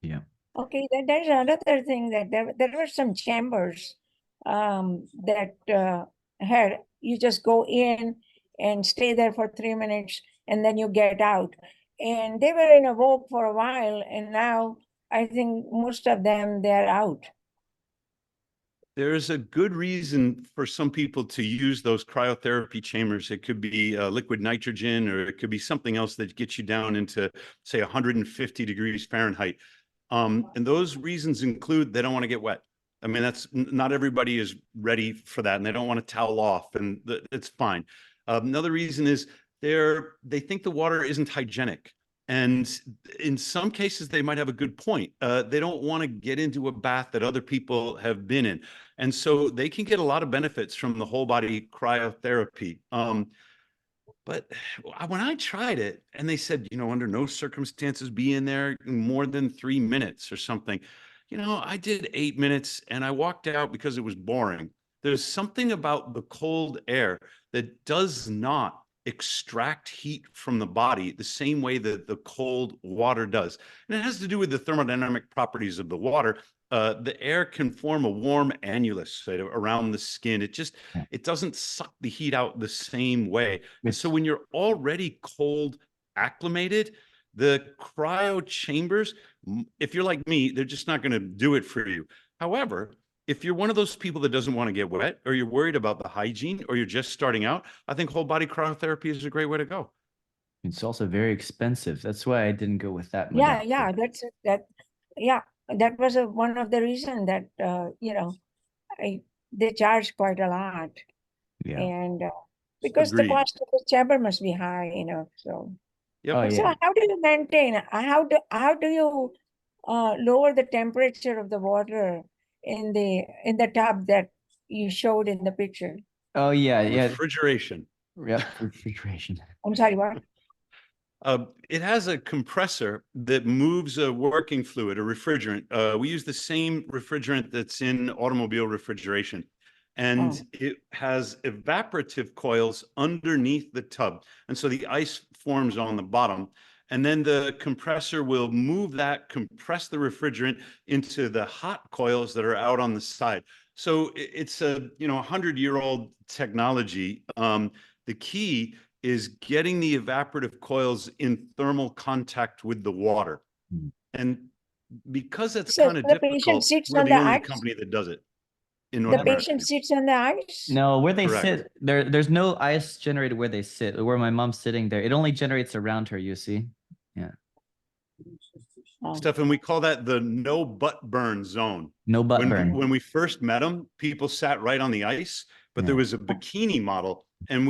Yeah. Okay, then there's another thing that there were some chambers that had, you just go in and stay there for 3 minutes and then you get out. And they were in a vogue for a while, and now I think most of them, they're out. There's a good reason for some people to use those cryotherapy chambers. It could be liquid nitrogen, or it could be something else that gets you down into, say, 150 degrees Fahrenheit. And those reasons include they don't want to get wet. I mean, that's not everybody is ready for that, and they don't want to towel off, and it's fine. Another reason is they think the water isn't hygienic. And in some cases, they might have a good point. They don't want to get into a bath that other people have been in. And so they can get a lot of benefits from the whole body cryotherapy. But when I tried it and they said, under no circumstances be in there more than 3 minutes or something, I did 8 minutes and I walked out because it was boring. There's something about the cold air that does not extract heat from the body the same way that the cold water does. And it has to do with the thermodynamic properties of the water. The air can form a warm annulus around the skin. It doesn't suck the heat out the same way. And so when you're already cold acclimated, the cryo chambers, if you're like me, they're just not going to do it for you. However, if you're one of those people that doesn't want to get wet, or you're worried about the hygiene, or you're just starting out, I think whole body cryotherapy is a great way to go. It's also very expensive. That's why I didn't go with that. Yeah, modality. that was one of the reasons that they charge quite a lot. Yeah. And because Agreed. the cost of the chamber must be high, so. Yep. Oh, So yeah. how do you maintain? How do you lower the temperature of the water in the tub that you showed in the picture? Oh, yeah. Yeah. Refrigeration. Yep. Refrigeration. I'm sorry, what? It has a compressor that moves a working fluid, a refrigerant. We use the same refrigerant that's in automobile refrigeration. And it has evaporative coils underneath the tub. And so the ice forms on the bottom. And then the compressor will move that, compress the refrigerant into the hot coils that are out on the side. So it's a 100-year-old technology. The key is getting the evaporative coils in thermal contact with the water. And because it's kind of difficult, we're the only company that does it in North The America. patient sits on the ice? No, where they Correct. sit, there's no ice generated where they sit. Where my mom's sitting there, it only generates around her, you see? Yeah. Stefan, we call that the no butt burn zone. No butt burn. When we first met them, people sat right on the ice, but there was a bikini model, and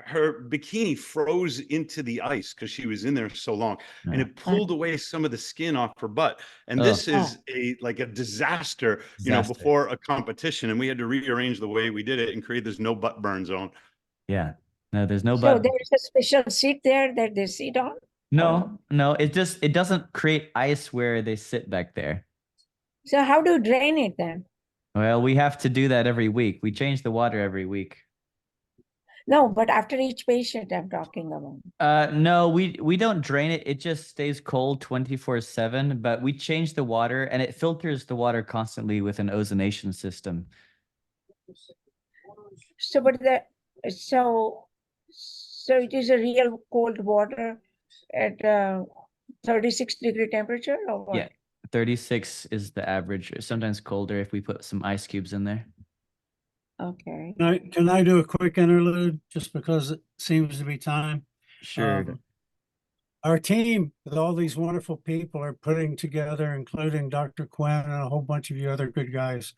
her bikini froze into the ice because she was in there so long, and it pulled away some of the skin off her butt. And this is like a disaster, before a competition, and we had to rearrange the way we did it and create this no butt burn zone. Yeah. No, there's no So butt. there's a special seat there that they sit on? No, it doesn't create ice where they sit back there. So how do you drain it then? Well, we have to do that every week. We change the water every week. No, but after each patient I'm talking about. No, we don't drain it. It just stays cold 24/7, but we change the water and it filters the water constantly with an ozonation system. So it is a real cold water at 36-degree temperature, or what? Yeah, 36 is the average, sometimes colder if we put some ice cubes in there. Okay. Can I do a quick interlude just because it seems to be time? Sure. Our team with all these wonderful people are putting together, including Dr. Quinn and a whole bunch of you other good guys,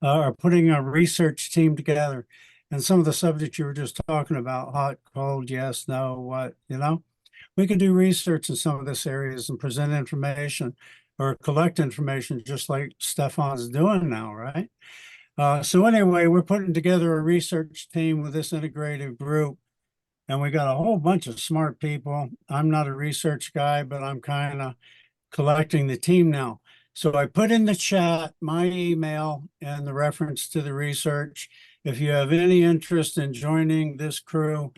are putting a research team together. And some of the subjects you were just talking about, hot, cold, yes, no, what, we can do research in some of this areas and present information or collect information just like Stefan's doing now, right? So anyway, we're putting together a research team with this integrative group, and we got a whole bunch of smart people. I'm not a research guy, but I'm kind of collecting the team now. So I put in the chat my email and the reference to the research. If you have any interest in joining this crew,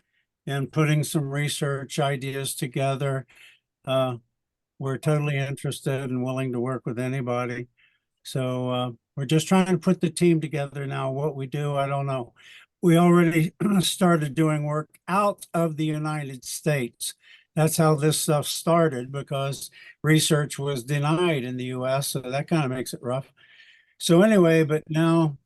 in putting some research ideas together. We're totally interested and willing to work with anybody. So we're just trying to put the team together now. What we do, I don't know. We already started doing work out of the United States. That's how this stuff started, because research was denied in the US. So that kind of makes it rough. So anyway, but now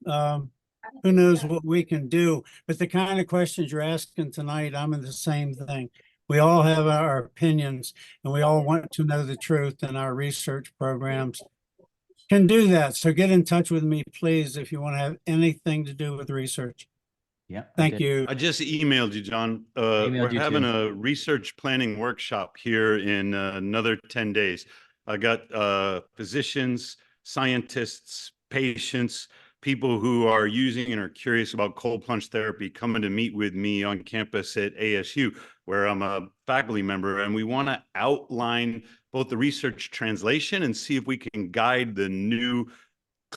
who knows what we can do. But the kind of questions you're asking tonight, I'm in the same thing. We all have our opinions and we all want to know the truth, and our research programs can do that. So get in touch with me, please, if you want to have anything to do with research. Yeah. Thank you. I just emailed you, John. Emailed We're you having too. a research planning workshop here in another 10 days. I got physicians, scientists, patients, people who are using and are curious about cold plunge therapy coming to meet with me on campus at ASU, where I'm a faculty member, and we want to outline both the research translation and see if we can guide the new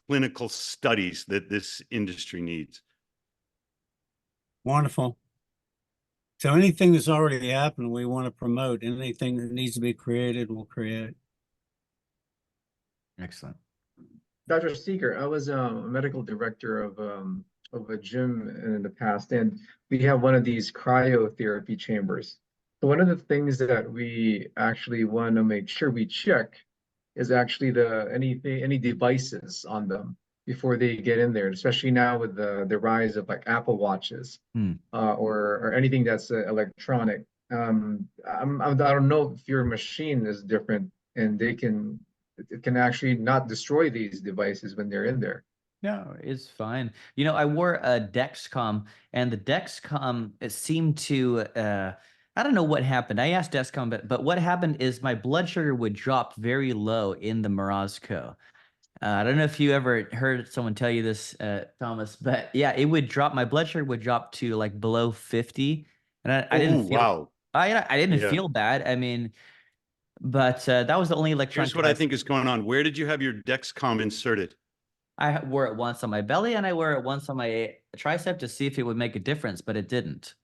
clinical studies that this industry needs. Wonderful. So anything that's already happened, we want to promote. Anything that needs to be created, we'll create. Excellent. Dr. Seager, I was a medical director of a gym in the past, and we have one of these cryotherapy chambers. So one of the things that we actually want to make sure we check is actually any devices on them before they get in there, especially now with the rise of like Apple Watches or anything that's electronic. I don't know if your machine is different and it can actually not destroy these devices when they're in there. No, it's fine. You know, I wore a Dexcom, and the Dexcom, it seemed to, I don't know what happened. I asked Dexcom, but what happened is my blood sugar would drop very low in the Morozko. I don't know if you ever heard someone tell you this, Thomas, but yeah, it would drop. My blood sugar would drop to like below 50, and I didn't feel. Wow. I didn't Yeah. feel bad. I mean, but that was the only electronic. Here's what I think is going on. Where did you have your Dexcom inserted? I wore it once on my belly and I wore it once on my tricep to see if it would make a difference, but it didn't.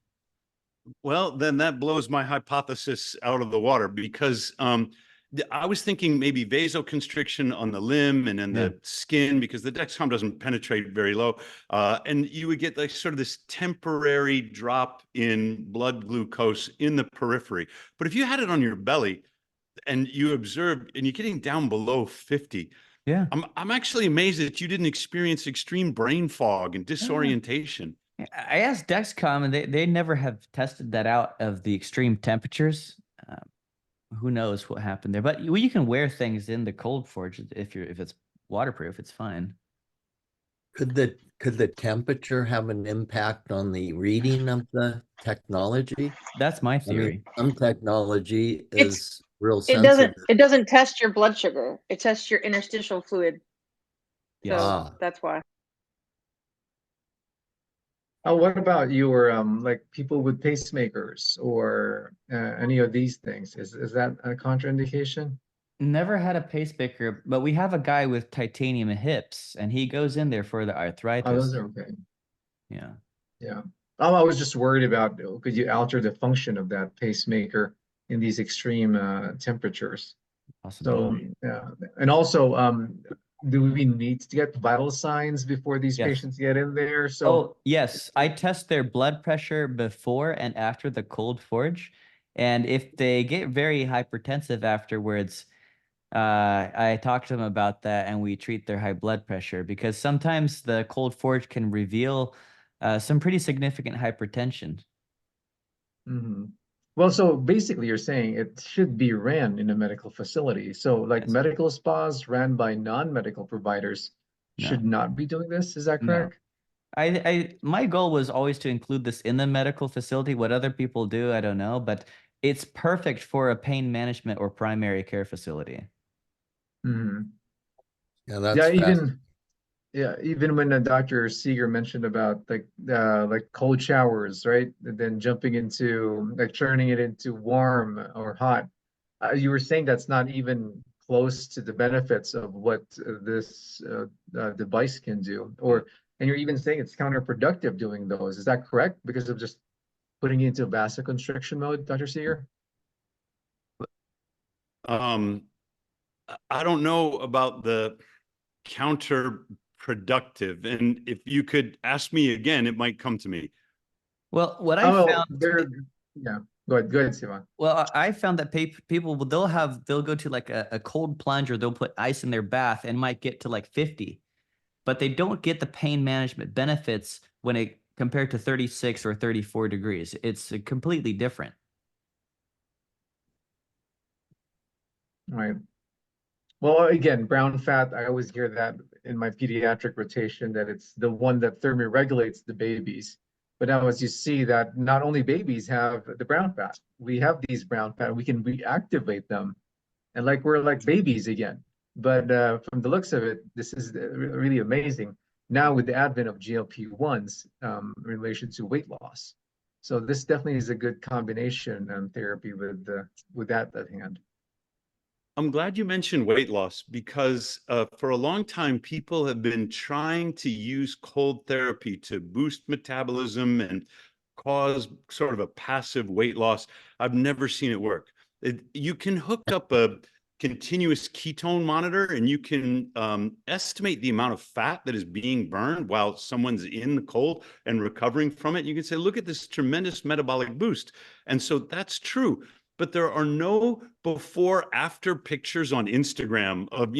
Well, then that blows my hypothesis out of the water, because I was thinking maybe vasoconstriction on the limb and then the skin, because the Dexcom doesn't penetrate very low. And you would get like sort of this temporary drop in blood glucose in the periphery. But if you had it on your belly and you observed and you're getting down below 50, yeah, I'm actually amazed that you didn't experience extreme brain fog and disorientation. I asked Dexcom, and they never have tested that out of the extreme temperatures. Who knows what happened there? But you can wear things in the cold forge if it's waterproof. It's fine. Could the temperature have an impact on the reading of the technology? That's my I theory. mean, some technology is real sensitive. It doesn't test your blood sugar. It tests your interstitial fluid. Yes. So that's why. Oh, what about your like people with pacemakers or any of these things? Is that a contraindication? Never had a pacemaker, but we have a guy with titanium hips, and he goes in there for the arthritis. Oh, those are okay. Yeah. Yeah. I was just worried about, could you alter the function of that pacemaker in these extreme temperatures? So yeah, and also do we need to get vital signs before these patients get in there? So yes, I test their blood pressure before and after the cold forge, and if they get very hypertensive afterwards, I talk to them about that, and we treat their high blood pressure, because sometimes the cold forge can reveal some pretty significant hypertension. Well, so basically you're saying it should be ran in a medical facility. So like medical spas ran by non-medical providers should not be doing this. Is that correct? My goal was always to include this in the medical facility. What other people do, I don't know, but it's perfect for a pain management or primary care facility. Yeah, that's even when Dr. Seager mentioned about like cold showers, right? And then jumping into like turning it into warm or hot. You were saying that's not even close to the benefits of what this device can do, and you're even saying it's counterproductive doing those. Is that correct? Because of just putting it into vasoconstriction mode, Dr. Seager? I don't know about the counterproductive, and if you could ask me again, it might come to me. Well, what I Oh, found, yeah. Go ahead, Stefan. well, I found that people they'll go to like a cold plunge, or they'll put ice in their bath and might get to like 50, but they don't get the pain management benefits when it compared to 36 or 34 degrees. It's completely different. Right. Well, again, brown fat, I always hear that in my pediatric rotation, that it's the one that thermoregulates the babies. But now, as you see, that not only babies have the brown fat, we have these brown fat, we can reactivate them, and like we're like babies again. But from the looks of it, this is really amazing. Now with the advent of GLP-1s in relation to weight loss, so this definitely is a good combination therapy with that at hand. I'm glad you mentioned weight loss, because for a long time, people have been trying to use cold therapy to boost metabolism and cause sort of a passive weight loss. I've never seen it work. You can hook up a continuous ketone monitor, and you can estimate the amount of fat that is being burned while someone's in the cold and recovering from it. You can say, look at this tremendous metabolic boost. And so that's true. But there are no before after pictures on Instagram of,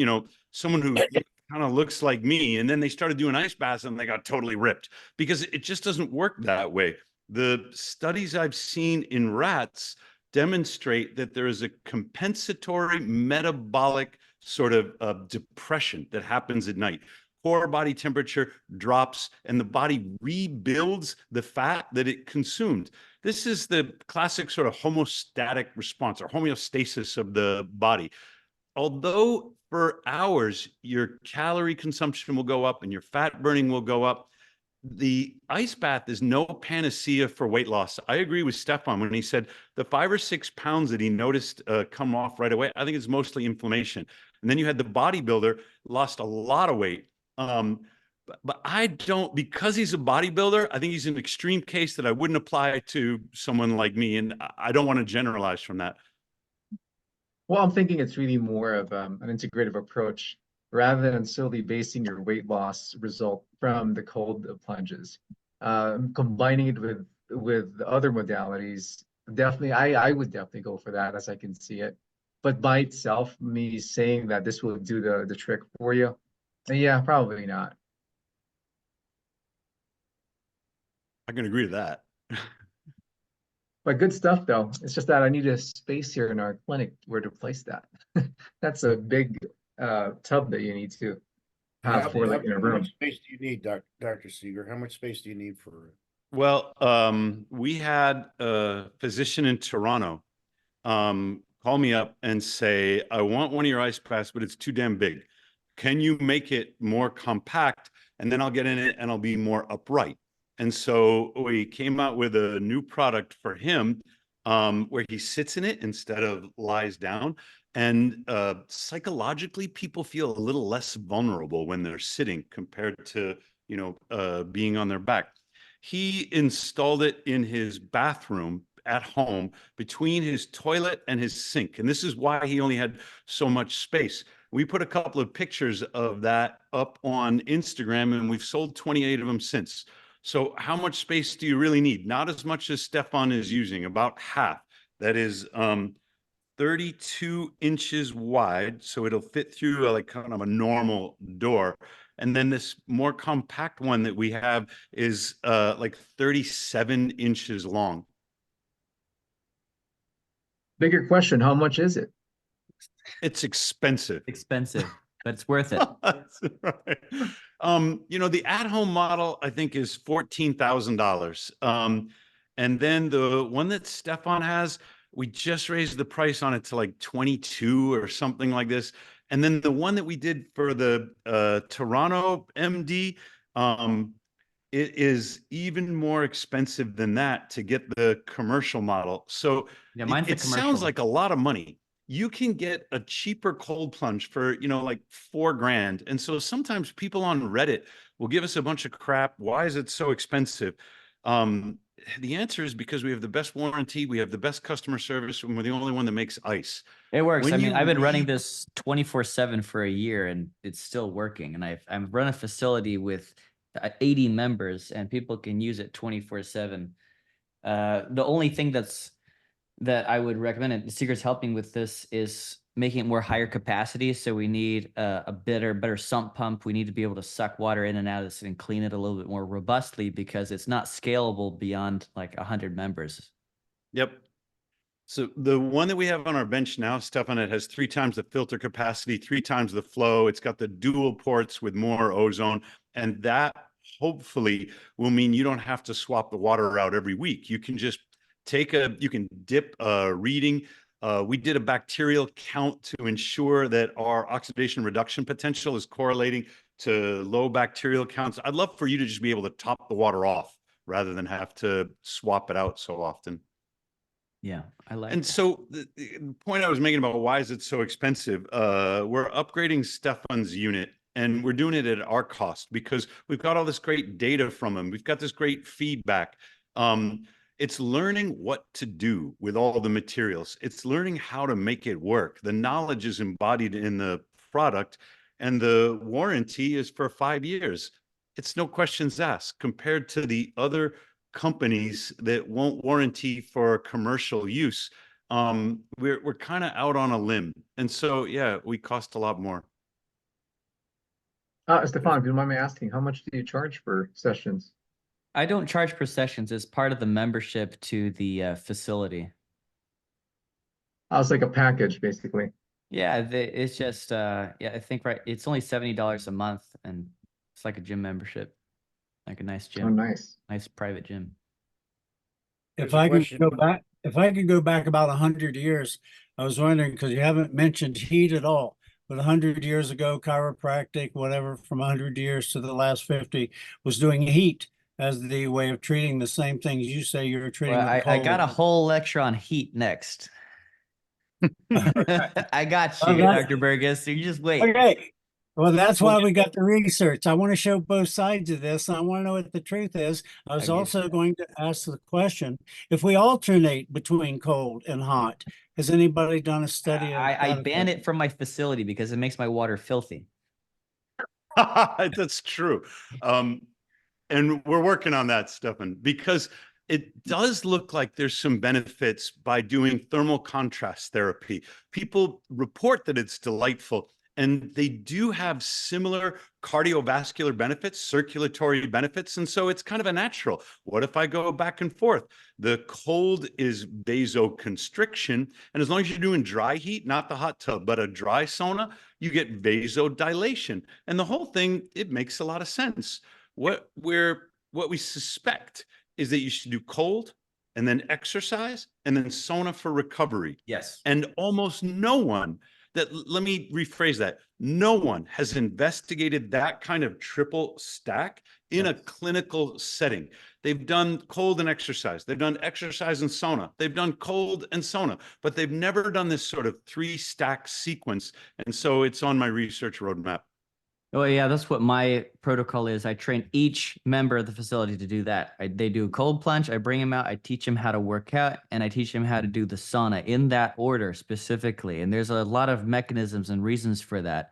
someone who kind of looks like me, and then they started doing ice baths and they got totally ripped, because it just doesn't work that way. The studies I've seen in rats demonstrate that there is a compensatory metabolic sort of depression that happens at night. Core body temperature drops and the body rebuilds the fat that it consumed. This is the classic sort of homeostatic response, or homeostasis of the body. Although for hours your calorie consumption will go up and your fat burning will go up, the ice bath is no panacea for weight loss. I agree with Stefan when he said the 5 or 6 pounds that he noticed come off right away, I think it's mostly inflammation. And then you had the bodybuilder, lost a lot of weight. But I don't, because he's a bodybuilder, I think he's an extreme case that I wouldn't apply to someone like me. And I don't want to generalize from that. Well, I'm thinking it's really more of an integrative approach, rather than solely basing your weight loss result from the cold plunges. Combining it with the other modalities, definitely, I would definitely go for that, as I can see it. But by itself, me saying that this will do the trick for you, yeah, probably not. I can agree to that. But good stuff, though. It's just that I need a space here in our clinic where to place that. That's a big tub that you need to have for like in a How room. much space do you need, Dr. Seager? How much space do you need for? Well, we had a physician in Toronto call me up and say, I want one of your ice baths, but it's too damn big. Can you make it more compact? And then I'll get in it and I'll be more upright. And so we came out with a new product for him where he sits in it instead of lies down. And psychologically, people feel a little less vulnerable when they're sitting compared to, being on their back. He installed it in his bathroom at home between his toilet and his sink. And this is why he only had so much space. We put a couple of pictures of that up on Instagram, and we've sold 28 of them since. So how much space do you really need? Not as much as Stefan is using, about half. That is 32 inches wide, so it'll fit through like kind of a normal door. And then this more compact one that we have is like 37 inches long. Bigger question, how much is it? It's expensive. Expensive, but it's worth it. That's right. The at-home model, I think, is $14,000. And then the one that Stefan has, we just raised the price on it to like 22 or something like this. And then the one that we did for the Toronto MD, it is even more expensive than that to get the commercial model. So Yeah, mine's the it commercial. sounds like a lot of money. You can get a cheaper cold plunge for, like $4,000. And so sometimes people on Reddit will give us a bunch of crap. Why is it so expensive? the answer is because we have the best warranty, we have the best customer service, and we're the only one that makes ice. It works. When I mean, you I've been running read- this 24/7 for a year and it's still working. And I've run a facility with 80 members and people can use it 24/7. The only thing that I would recommend, and Seager's helping with this, is making it more higher capacity. So we need a better sump pump. We need to be able to suck water in and out of this and clean it a little bit more robustly because it's not scalable beyond like 100 members. Yep. So the one that we have on our bench now, Stefan, it has 3 times the filter capacity, 3 times the flow. It's got the dual ports with more ozone, and that hopefully will mean you don't have to swap the water out every week. You can just you can dip a reading. We did a bacterial count to ensure that our oxidation reduction potential is correlating to low bacterial counts. I'd love for you to just be able to top the water off rather than have to swap it out so often. Yeah, I like And that. so the point I was making about why is it so expensive, we're upgrading Stefan's unit and we're doing it at our cost because we've got all this great data from him. We've got this great feedback. It's learning what to do with all the materials. It's learning how to make it work. The knowledge is embodied in the product and the warranty is for 5 years. It's no questions asked compared to the other companies that won't warranty for commercial use. We're kind of out on a limb. And so, yeah, we cost a lot more. Stefan, if you don't mind me asking, how much do you charge for sessions? I don't charge per sessions. It's part of the membership to the facility. It's like a package, basically. Yeah, it's just yeah, I think it's only $70 a month, and it's like a gym membership, like a nice gym. Oh, nice. Nice private gym. If There's a I could question- go back, if I could go back about 100 years, I was wondering, because you haven't mentioned heat at all. But 100 years ago, chiropractic, whatever, from 100 years to the last 50 was doing heat as the way of treating the same things you say you're treating Well, with I got a cold. whole lecture on heat next. I got you, Okay. Dr. Burgess. So you just wait. Okay. Well, that's why we got the research. I want to show both sides of this. I want to know what the truth is. I was I get also that. going to ask the question, if we alternate between cold and hot, has anybody done a study? I ban it from my facility because it makes my water filthy. That's true. And we're working on that, Stefan, because it does look like there's some benefits by doing thermal contrast therapy. People report that it's delightful, and they do have similar cardiovascular benefits, circulatory benefits, and so it's kind of a natural. What if I go back and forth? The cold is vasoconstriction, and as long as you're doing dry heat, not the hot tub, but a dry sauna, you get vasodilation. And the whole thing, it makes a lot of sense. What we suspect is that you should do cold and then exercise and then sauna for recovery. Yes. And almost no one let me rephrase that. No one has investigated that kind of triple stack in a clinical setting. They've done cold and exercise. They've done exercise and sauna. They've done cold and sauna, but they've never done this sort of 3-stack sequence. And so it's on my research roadmap. Oh yeah, that's what my protocol is. I train each member of the facility to do that. They do a cold plunge. I bring them out. I teach them how to work out, and I teach them how to do the sauna in that order specifically. And there's a lot of mechanisms and reasons for that.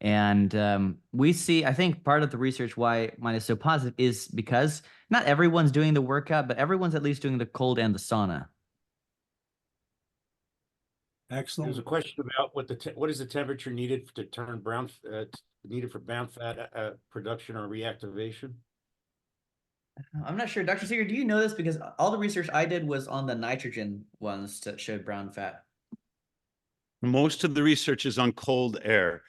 And we see, I think part of the research why mine is so positive is because not everyone's doing the workout, but everyone's at least doing the cold and the sauna. Excellent. There's a question about what is the temperature needed to turn needed for brown fat production or reactivation? I'm not sure. Dr. Seager, do you know this? Because all the research I did was on the nitrogen ones that showed brown fat. Most of the research is on cold air.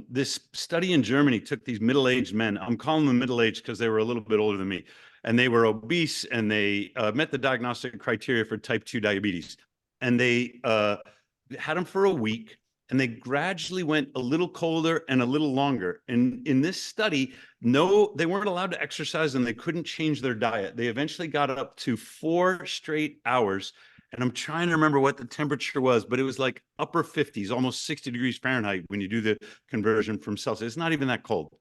This study in Germany took these middle-aged men. I'm calling them middle-aged because they were a little bit older than me. And they were obese and they met the diagnostic criteria for type 2 diabetes. And they had them for a week. And they gradually went a little colder and a little longer. And in this study, they weren't allowed to exercise and they couldn't change their diet. They eventually got up to 4 straight hours. And I'm trying to remember what the temperature was, but it was like upper 50s, almost 60 degrees Fahrenheit when you do the conversion from Celsius. It's not even that cold.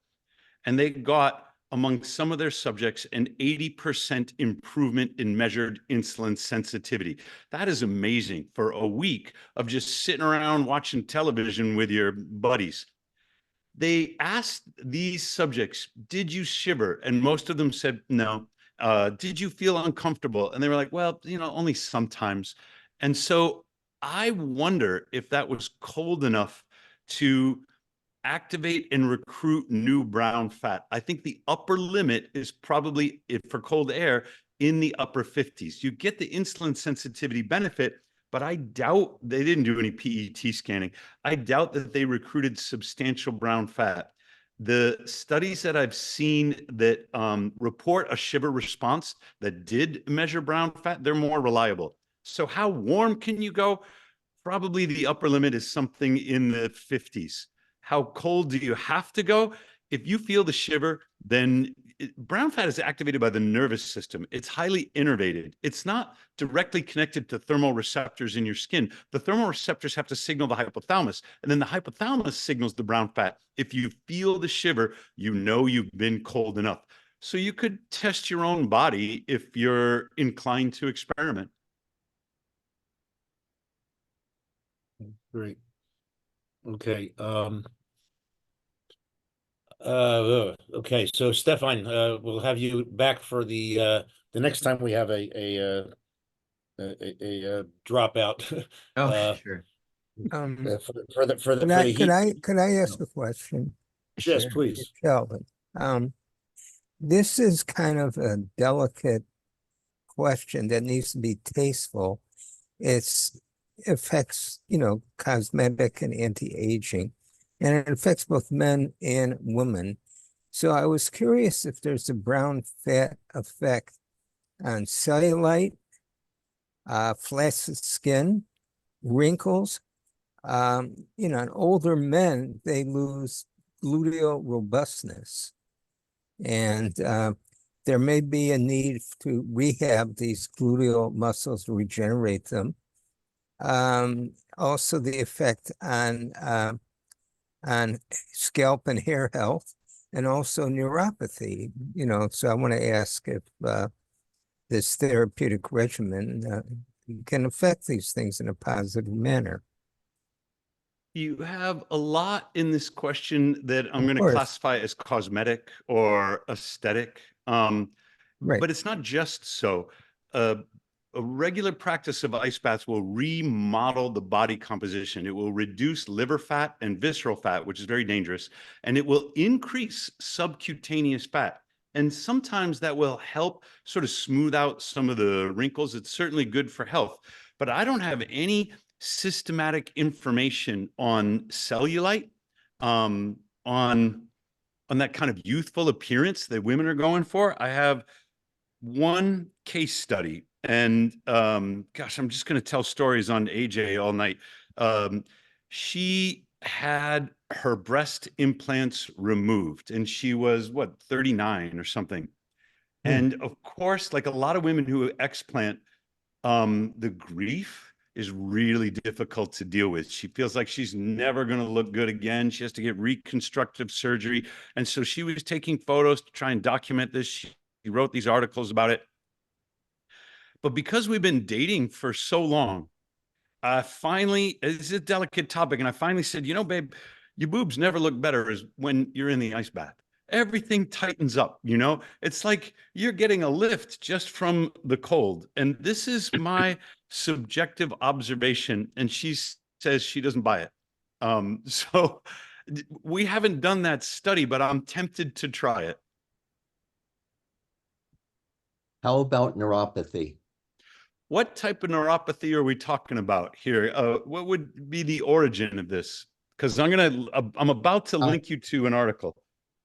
And they got among some of their subjects an 80% improvement in measured insulin sensitivity. That is amazing for a week of just sitting around watching television with your buddies. They asked these subjects, did you shiver? And most of them said no. Did you feel uncomfortable? And they were like, well, only sometimes. And so I wonder if that was cold enough to activate and recruit new brown fat. I think the upper limit is probably, if for cold air, in the upper 50s. You get the insulin sensitivity benefit, but I doubt they didn't do any PET scanning. I doubt that they recruited substantial brown fat. The studies that I've seen that report a shiver response that did measure brown fat, they're more reliable. So how warm can you go? Probably the upper limit is something in the 50s. How cold do you have to go? If you feel the shiver, then brown fat is activated by the nervous system. It's highly innervated. It's not directly connected to thermal receptors in your skin. The thermal receptors have to signal the hypothalamus, and then the hypothalamus signals the brown fat. If you feel the shiver, you know you've been cold enough. So you could test your own body if you're inclined to experiment. Great. Okay. Okay. So Stefan, we'll have you back for the next time we have a dropout. Oh, sure. For the heat. Could I ask a question? Yes, Sure. please. Kelvin, this is kind of a delicate question that needs to be tasteful. It's affects, cosmetic and anti-aging, and it affects both men and women. So I was curious if there's a brown fat effect on cellulite, flaccid skin, wrinkles. In older men, they lose gluteal robustness, and there may be a need to rehab these gluteal muscles, regenerate them. Also the effect on scalp and hair health, and also neuropathy. So I want to ask if this therapeutic regimen can affect these things in a positive manner. You have a lot in this question that I'm Of going to course. classify as cosmetic or aesthetic. Right. But it's not just so. A regular practice of ice baths will remodel the body composition. It will reduce liver fat and visceral fat, which is very dangerous, and it will increase subcutaneous fat. And sometimes that will help sort of smooth out some of the wrinkles. It's certainly good for health, but I don't have any systematic information on cellulite, on that kind of youthful appearance that women are going for. I have one case study, and gosh, I'm just going to tell stories on AJ all night. She had her breast implants removed, and she was 39 or something. And of course, like a lot of women who explant, the grief is really difficult to deal with. She feels like she's never going to look good again. She has to get reconstructive surgery. And so she was taking photos to try and document this. She wrote these articles about it. But because we've been dating for so long, finally, it's a delicate topic. And I finally said, babe, your boobs never look better as when you're in the ice bath. Everything tightens up, It's like you're getting a lift just from the cold. And this is my subjective observation. And she says she doesn't buy it. So we haven't done that study, but I'm tempted to try it. How about neuropathy? What type of neuropathy are we talking about here? What would be the origin of this? Because I'm about to link you to an article.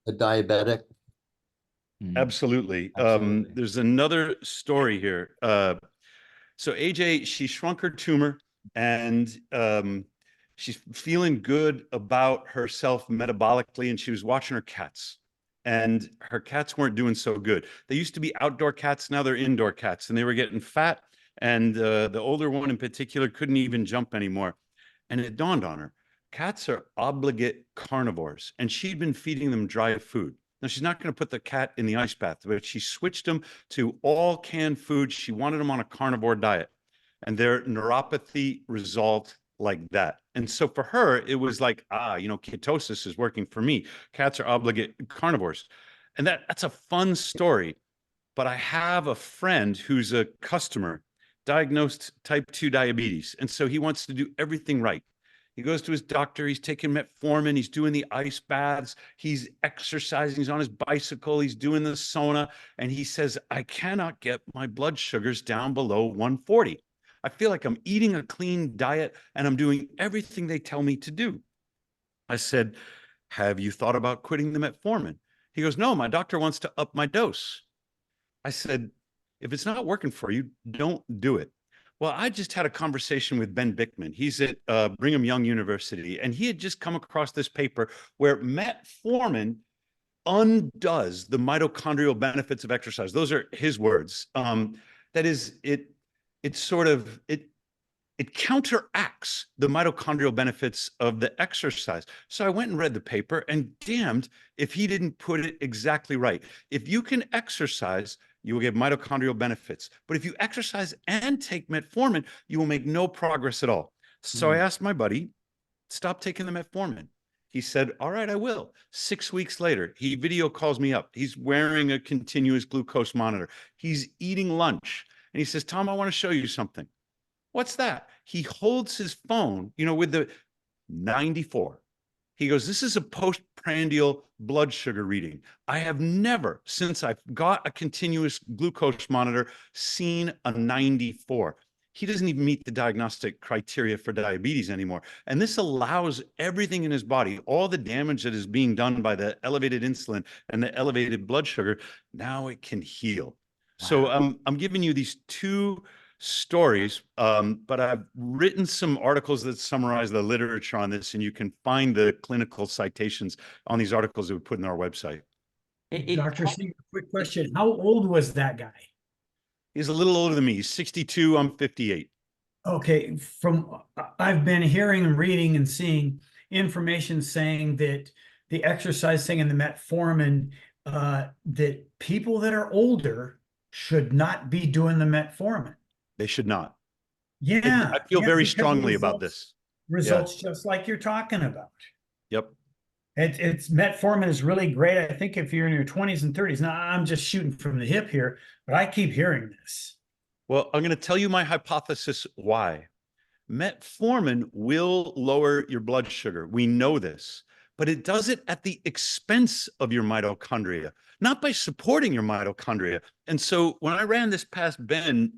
A diabetic? Absolutely. Absolutely. There's another story here. So AJ, she shrunk her tumor, and she's feeling good about herself metabolically, and she was watching her cats. And her cats weren't doing so good. They used to be outdoor cats, now they're indoor cats, and they were getting fat. And the older one in particular couldn't even jump anymore. And it dawned on her, cats are obligate carnivores, and she'd been feeding them dry food. Now, she's not going to put the cat in the ice bath, but she switched him to all canned food. She wanted him on a carnivore diet, and their neuropathy resolved like that. And so for her, it was like, ketosis is working for me. Cats are obligate carnivores. And that's a fun story. But I have a friend who's a customer, diagnosed type 2 diabetes. And so he wants to do everything right. He goes to his doctor, he's taking metformin, he's doing the ice baths, he's exercising, he's on his bicycle, he's doing the sauna, and he says, I cannot get my blood sugars down below 140. I feel like I'm eating a clean diet and I'm doing everything they tell me to do. I said, have you thought about quitting the metformin? He goes, no, my doctor wants to up my dose. I said, if it's not working for you, don't do it. Well, I just had a conversation with Ben Bickman. He's at Brigham Young University, and he had just come across this paper where metformin undoes the mitochondrial benefits of exercise. Those are his words. That is, it counteracts the mitochondrial benefits of the exercise. So I went and read the paper, and damned if he didn't put it exactly right. If you can exercise, you will get mitochondrial benefits. But if you exercise and take metformin, you will make no progress at all. So I asked my buddy, stop taking the metformin. He said, all right, I will. 6 weeks later, he video calls me up. He's wearing a continuous glucose monitor. He's eating lunch. And he says, Tom, I want to show you something. What's that? He holds his phone, with the 94. He goes, this is a postprandial blood sugar reading. I have never, since I've got a continuous glucose monitor, seen a 94. He doesn't even meet the diagnostic criteria for diabetes anymore. And this allows everything in his body, all the damage that is being done by the elevated insulin and the elevated blood sugar, now it can heal. Wow. So I'm giving you these two stories, but I've written some articles that summarize the literature on this, and you can find the clinical citations on these articles that we put in our website. Dr. Seager, quick question. How old was that guy? He's a little older than me. He's 62. I'm 58. Okay. I've been hearing and reading and seeing information saying that the exercise thing and the metformin, that people that are older should not be doing the metformin. They should not. Yeah. I feel very strongly about this. Results just like you're talking about. Yep. It's metformin is really great. I think if you're in your 20s and 30s, now I'm just shooting from the hip here, but I keep hearing this. Well, I'm going to tell you my hypothesis why. Metformin will lower your blood sugar. We know this, but it does it at the expense of your mitochondria, not by supporting your mitochondria. And so when I ran this past Ben,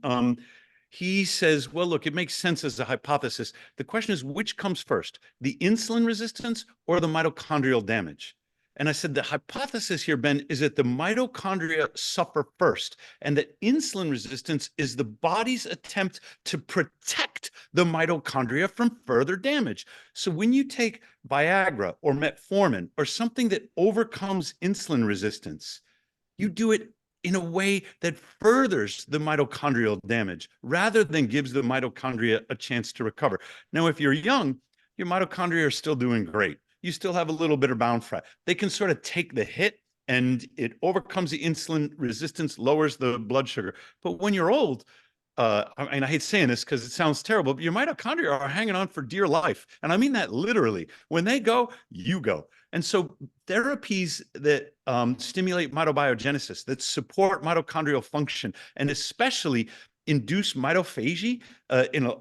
he says, well, look, it makes sense as a hypothesis. The question is, which comes first, the insulin resistance or the mitochondrial damage? And I said, the hypothesis here, Ben, is that the mitochondria suffer first, and that insulin resistance is the body's attempt to protect the mitochondria from further damage. So when you take Viagra or metformin or something that overcomes insulin resistance, you do it in a way that furthers the mitochondrial damage rather than gives the mitochondria a chance to recover. Now, if you're young, your mitochondria are still doing great. You still have a little bit of bound fat. They can sort of take the hit and it overcomes the insulin resistance, lowers the blood sugar. But when you're old, and I hate saying this because it sounds terrible, but your mitochondria are hanging on for dear life. And I mean that literally. When they go, you go. And so therapies that stimulate mitobiogenesis, that support mitochondrial function, and especially induce mitophagy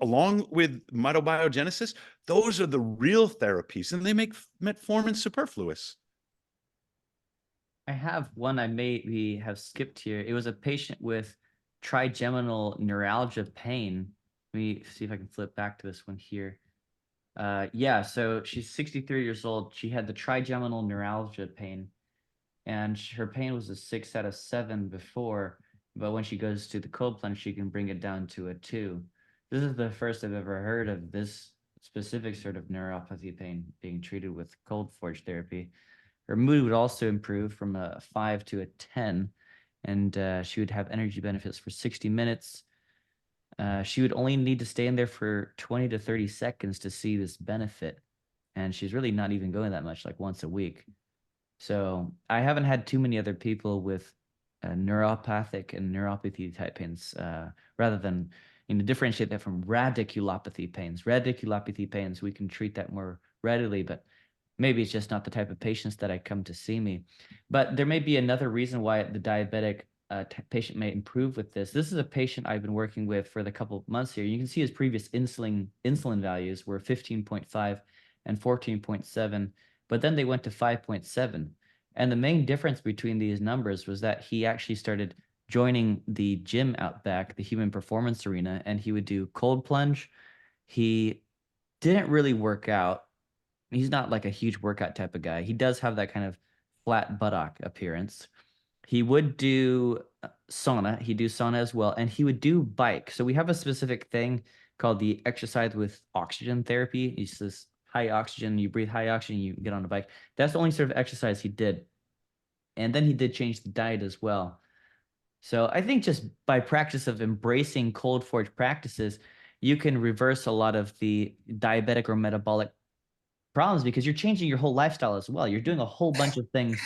along with mitobiogenesis, those are the real therapies, and they make metformin superfluous. I have one I maybe have skipped here. It was a patient with trigeminal neuralgia pain. Let me see if I can flip back to this one here. Yeah, so she's 63 years old. She had the trigeminal neuralgia pain, and her pain was a 6 out of 7 before, but when she goes to the cold plunge, she can bring it down to a 2. This is the first I've ever heard of this specific sort of neuropathy pain being treated with cold forge therapy. Her mood would also improve from a 5 to a 10, and she would have energy benefits for 60 minutes. She would only need to stay in there for 20 to 30 seconds to see this benefit. And she's really not even going that much, like once a week. So I haven't had too many other people with neuropathic and neuropathy type pains, rather than, differentiate that from radiculopathy pains. Radiculopathy pains, we can treat that more readily, but maybe it's just not the type of patients that I come to see me. But there may be another reason why the diabetic patient may improve with this. This is a patient I've been working with for the couple of months here. You can see his previous insulin values were 15.5 and 14.7, but then they went to 5.7. And the main difference between these numbers was that he actually started joining the gym out back, the Human Performance Arena, and he would do cold plunge. He didn't really work out. He's not like a huge workout type of guy. He does have that kind of flat buttock appearance. He would do sauna. He'd do sauna as well. And he would do bike. So we have a specific thing called the exercise with oxygen therapy. It's this high oxygen, you breathe high oxygen, you get on a bike. That's the only sort of exercise he did. And then he did change the diet as well. So I think just by practice of embracing cold forge practices, you can reverse a lot of the diabetic or metabolic problems because you're changing your whole lifestyle as well. You're doing a whole bunch of things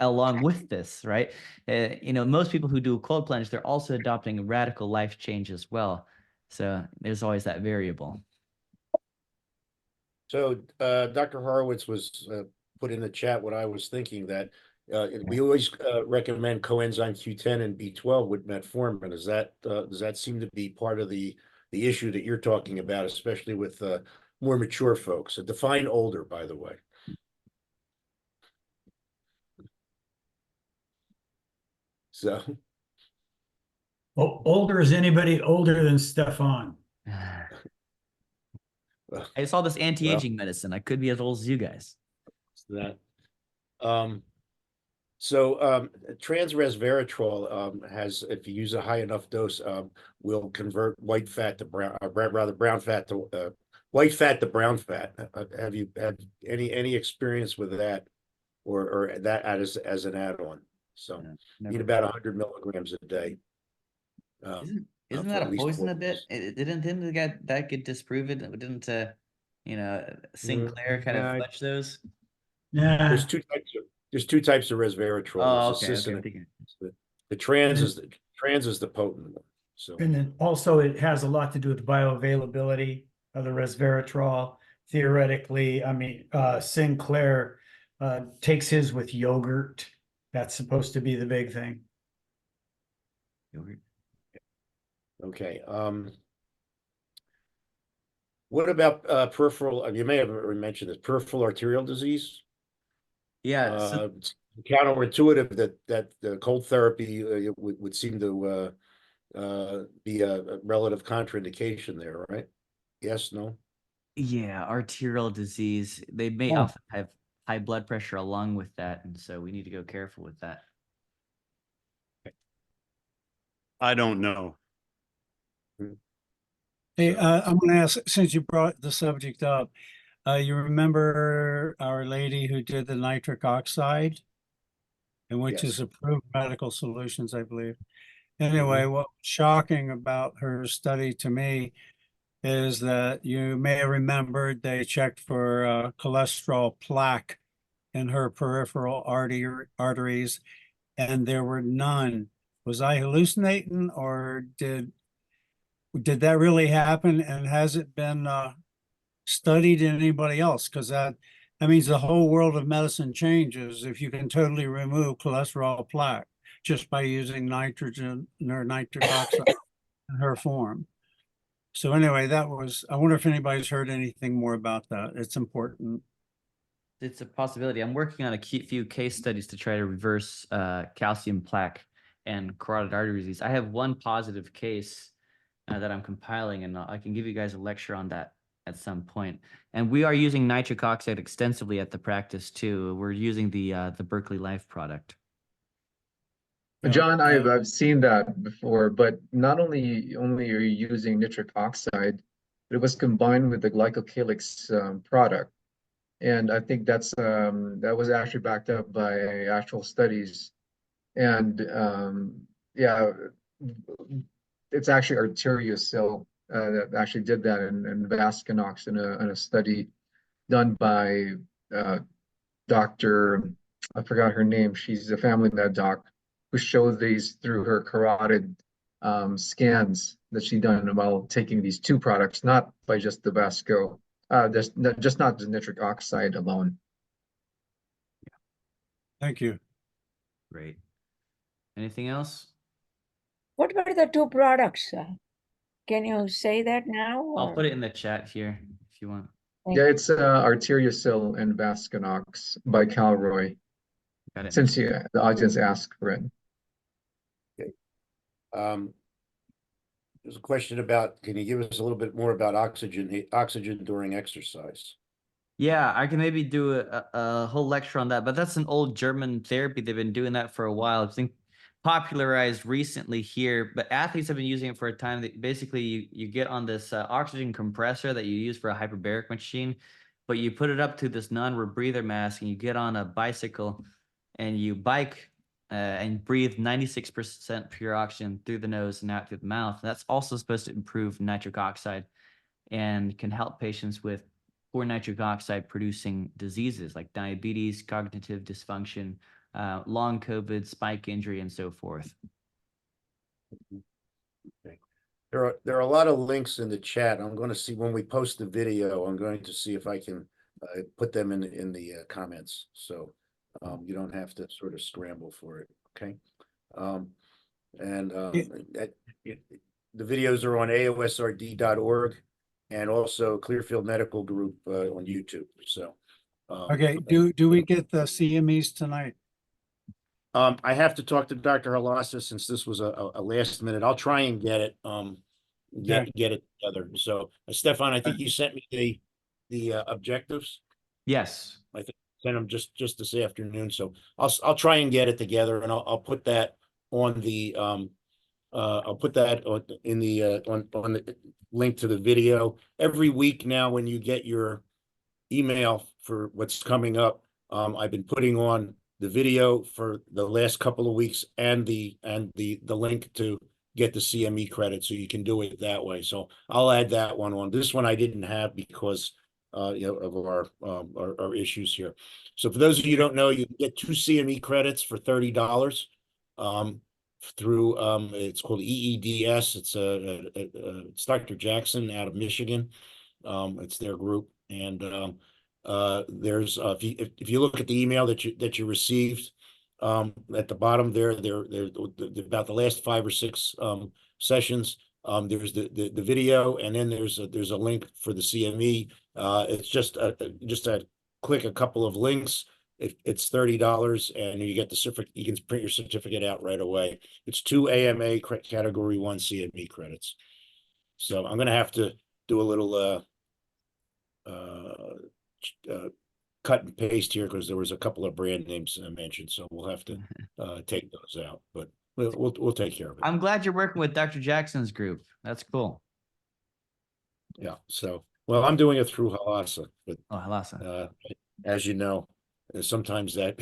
along with this, right? Most people who do a cold plunge, they're also adopting a radical life change as well. So there's always that variable. So Dr. Horowitz was put in the chat what I was thinking, that we always recommend coenzyme Q10 and B12 with metformin. Does that seem to be part of the issue that you're talking about, especially with more mature folks? Define older, by the way. So, Older is anybody older than Stefan? I saw this anti-aging medicine. I could be as old as you guys. That. Trans resveratrol has, if you use a high enough dose, will convert white fat to brown, rather brown fat to white fat to brown fat. Have you had any experience with that, or that as an add-on? So need about 100 milligrams a day. Isn't that a poison a bit? Didn't that get disproven? Didn't Sinclair kind of fudge those? Yeah. There's two types of resveratrol. Oh, There's okay. the trans is the potent one. So, and then also it has a lot to do with bioavailability of the resveratrol. Theoretically, Sinclair takes his with yogurt. That's supposed to be the big thing. Yogurt. Okay. What about peripheral? You may have already mentioned this, peripheral arterial disease. Yeah. It's counterintuitive that the cold therapy would seem to be a relative contraindication there, right? Yes, no? Yeah, arterial disease. They may often have high blood pressure along with that, and so we need to go careful with that. I don't know. Hey, I'm going to ask, since you brought the subject up, you remember Our Lady who did the nitric oxide, and which is approved medical solutions, I believe. Anyway, what was shocking about her study to me is that you may have remembered they checked for cholesterol plaque in her peripheral arteries, and there were none. Was I hallucinating, or did that really happen? And has it been studied in anybody else? Because that means the whole world of medicine changes if you can totally remove cholesterol plaque just by using nitrogen or nitric oxide in her form. So anyway, I wonder if anybody's heard anything more about that. It's important. It's a possibility. I'm working on a few case studies to try to reverse calcium plaque and carotid artery disease. I have one positive case that I'm compiling, and I can give you guys a lecture on that at some point. And we are using nitric oxide extensively at the practice too. We're using the Berkeley Life product. John, I've seen that before, but not only are you using nitric oxide, but it was combined with the glycocalyx product. And I think that was actually backed up by actual studies. And yeah, it's actually Arteriosil that actually did that, and Vaskinox in a study done by Dr. I forgot her name. She's a family med doc who showed these through her carotid scans that she done while taking these two products, not by just the Vasco, just not the nitric oxide alone. Thank you. Great. Anything else? What were the two products? Can you say that now? I'll or- put it in the chat here if you want. Yeah, it's Arteriocil and Vasconox by Calroy. Got it. Since the audience asked for it. There's a question about, can you give us a little bit more about oxygen during exercise? Yeah, I can maybe do a whole lecture on that, but that's an old German therapy. They've been doing that for a while. I think popularized recently here, but athletes have been using it for a time. That basically you get on this oxygen compressor that you use for a hyperbaric machine, but you put it up to this non-rebreather mask and you get on a bicycle and you bike and breathe 96% pure oxygen through the nose and out through the mouth. That's also supposed to improve nitric oxide and can help patients with poor nitric oxide producing diseases like diabetes, cognitive dysfunction, long COVID, spike injury, and so forth. Okay. There are a lot of links in the chat. I'm going to see when we post the video. I'm going to see if I can put them in the comments, so you don't have to sort of scramble for it. Okay, the videos are on aosrd.org and also Clearfield Medical Group on YouTube. So, Okay, do we get the CMEs tonight? I have to talk to Dr. Halassa since this was a last minute. I'll try and get it get it together. So, Stefan, I think you sent me the objectives. Yes, I think I sent them just this afternoon. So I'll try and get it together, and I'll put that on the I'll put that on in the on the link to the video. Every week now, when you get your email for what's coming up, I've been putting on the video for the last couple of weeks and the link to get the CME credit, so you can do it that way. So I'll add that one on. This one I didn't have because of our issues here. So for those of you who don't know, you can get 2 CME credits for $30 through it's called EEDS. It's Dr. Jackson out of Michigan. It's their group, and there's if you look at the email that you received at the bottom there about the last 5 or 6 sessions. There's the video, and then there's a link for the CME. It's just a click a couple of links. It's $30, and you get the certificate. You can print your certificate out right away. It's 2 AMA Category 1 CME credits. So I'm going to have to do a little cut and paste here because there was a couple of brand names mentioned, so we'll have to take those out. But we'll take care of it. I'm glad you're working with Dr. Jackson's group. That's cool. Yeah. So, well, I'm doing it through Halassa, but Halassa. As you know, sometimes that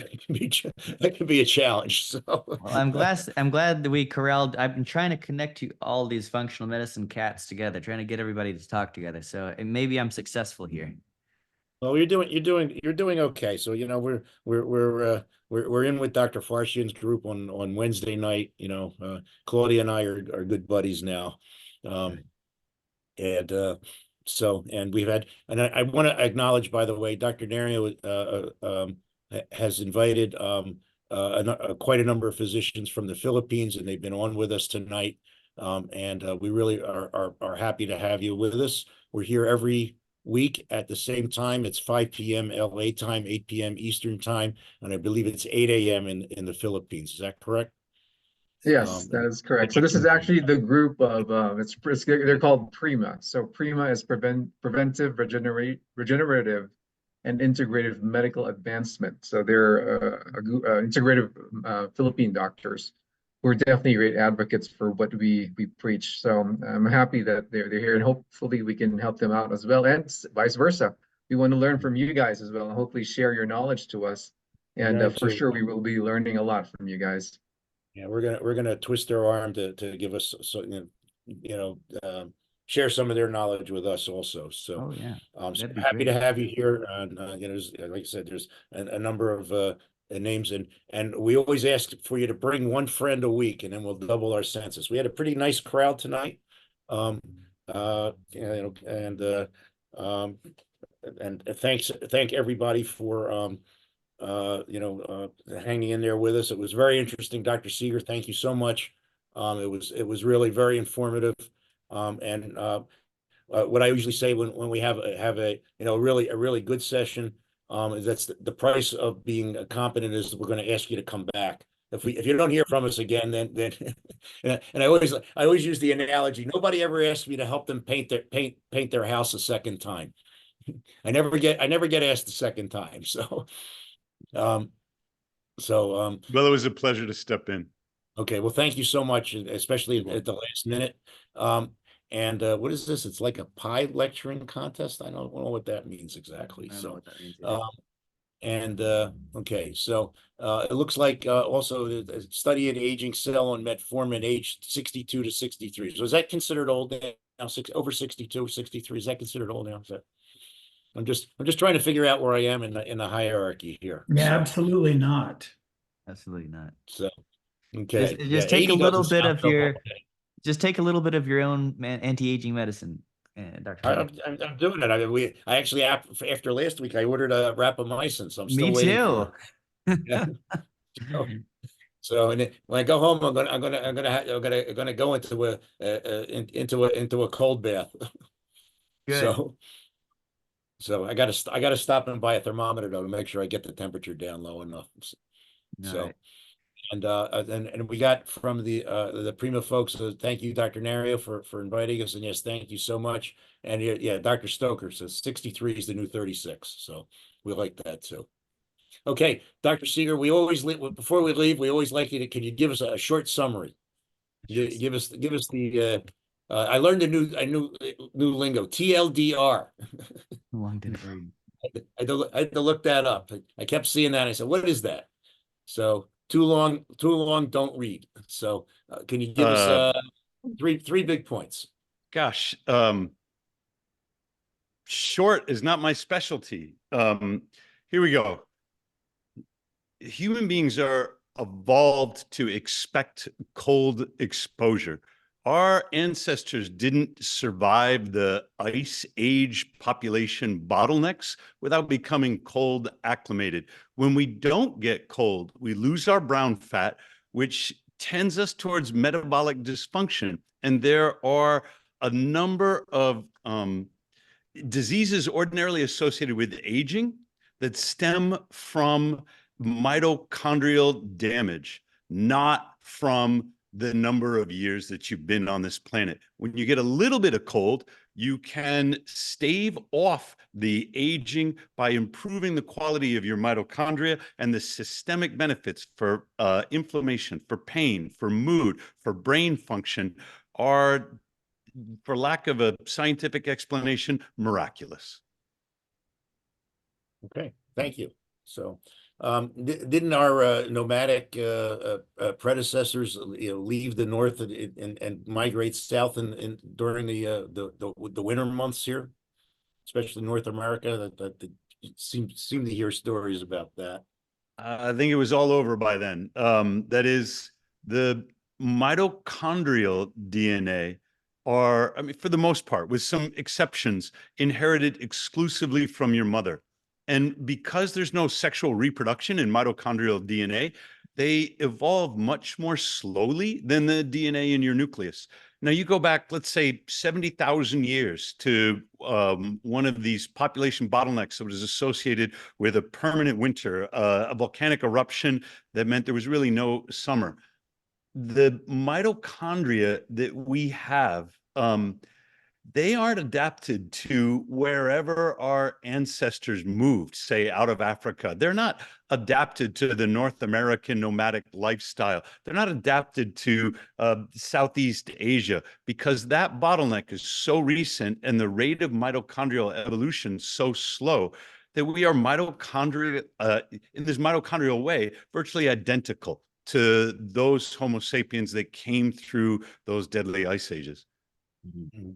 can be a challenge. So, well, I'm glad that we corralled. I've been trying to connect you all these functional medicine cats together, trying to get everybody to talk together. So maybe I'm successful here. Well, you're doing okay. So we're in with Dr. Farshian's group on Wednesday night. Claudia and I are good buddies now, and we've had, and I want to acknowledge, by the way, Dr. Nario has invited quite a number of physicians from the Philippines, and they've been on with us tonight, and we really are happy to have you with us. We're here every week at the same time. It's 5 p.m. LA time, 8 p.m. Eastern time, and I believe it's 8 a.m. in the Philippines. Is that correct? Yes, that is correct. So this is actually the group of they're called PRIMA. So PRIMA is preventive, regenerative, and integrative medical advancement. So they're integrative Philippine doctors who are definitely great advocates for what we preach. So I'm happy that they're here, and hopefully we can help them out as well, and vice versa. We want to learn from you guys as well, and hopefully share your knowledge to us. And for sure, we will be learning a lot from you guys. Yeah, we're gonna twist their arm to give us share some of their knowledge with us also. So, yeah, so happy to have you here. And like I said, there's a number of names, and we always ask for you to bring one friend a week, and then we'll double our census. We had a pretty nice crowd tonight. And thank everybody for hanging in there with us. It was very interesting. Dr. Seager, thank you so much. It was really very informative. What I usually say when we have a really good session, is that's the price of being competent is we're going to ask you to come back. If you don't hear from us again, then and I always use the analogy. Nobody ever asked me to help them paint their house a second time. I never get asked a second time. So well, it was a pleasure to step in. Okay, well, thank you so much, especially at the last minute. And what is this? It's like a pie lecturing contest. I don't know what that means exactly. I don't know what that means. Okay, so it looks like also the study in aging cell and metformin aged 62 to 63. So is that considered old now? Over 62, 63? Is that considered old now? I'm just trying to figure out where I am in the hierarchy here. Yeah, So, absolutely not. Absolutely not. So okay, Just take a little bit of your. Just take a little bit of your own anti-aging medicine, Dr. I'm doing it. I actually after last week I ordered a rapamycine, so I'm still Me waiting too. for it. So and when I go home, I'm gonna go into a cold bath. Good. So I gotta stop and buy a thermometer though to make sure I get the temperature down low enough. So. Right. And we got from the Prima folks. Thank you, Dr. Nario, for inviting us. And yes, thank you so much. And yeah, Dr. Stoker says 63 is the new 36. So we like that too. Okay, Dr. Seager, before we leave, we always like you to. Can you give us a short summary? Give us the. I learned a new lingo. TLDR. How long did it read? I had to look that up. I kept seeing that. I said, "What is that?" So. Too long, don't read. So can you give us three big points? Gosh, short is not my specialty. Here we go. Human beings are evolved to expect cold exposure. Our ancestors didn't survive the ice age population bottlenecks without becoming cold acclimated. When we don't get cold, we lose our brown fat, which tends us towards metabolic dysfunction. And there are a number of diseases ordinarily associated with aging that stem from mitochondrial damage, not from the number of years that you've been on this planet. When you get a little bit of cold, you can stave off the aging by improving the quality of your mitochondria, and the systemic benefits for inflammation, for pain, for mood, for brain function are, for lack of a scientific explanation, miraculous. Okay, thank you. So didn't our nomadic predecessors leave the north and migrate south during the winter months here, especially North America? That seem to hear stories about that. I think it was all over by then. That is, the mitochondrial DNA are, I mean, for the most part, with some exceptions, inherited exclusively from your mother. And because there's no sexual reproduction in mitochondrial DNA, they evolve much more slowly than the DNA in your nucleus. Now, you go back, let's say, 70,000 years to one of these population bottlenecks that was associated with a permanent winter, a volcanic eruption that meant there was really no summer. The mitochondria that we have, they aren't adapted to wherever our ancestors moved, say out of Africa. They're not adapted to the North American nomadic lifestyle. They're not adapted to Southeast Asia, because that bottleneck is so recent and the rate of mitochondrial evolution so slow that we are mitochondrial, in this mitochondrial way, virtually identical to those Homo sapiens that came through those deadly ice ages. Mm-hmm.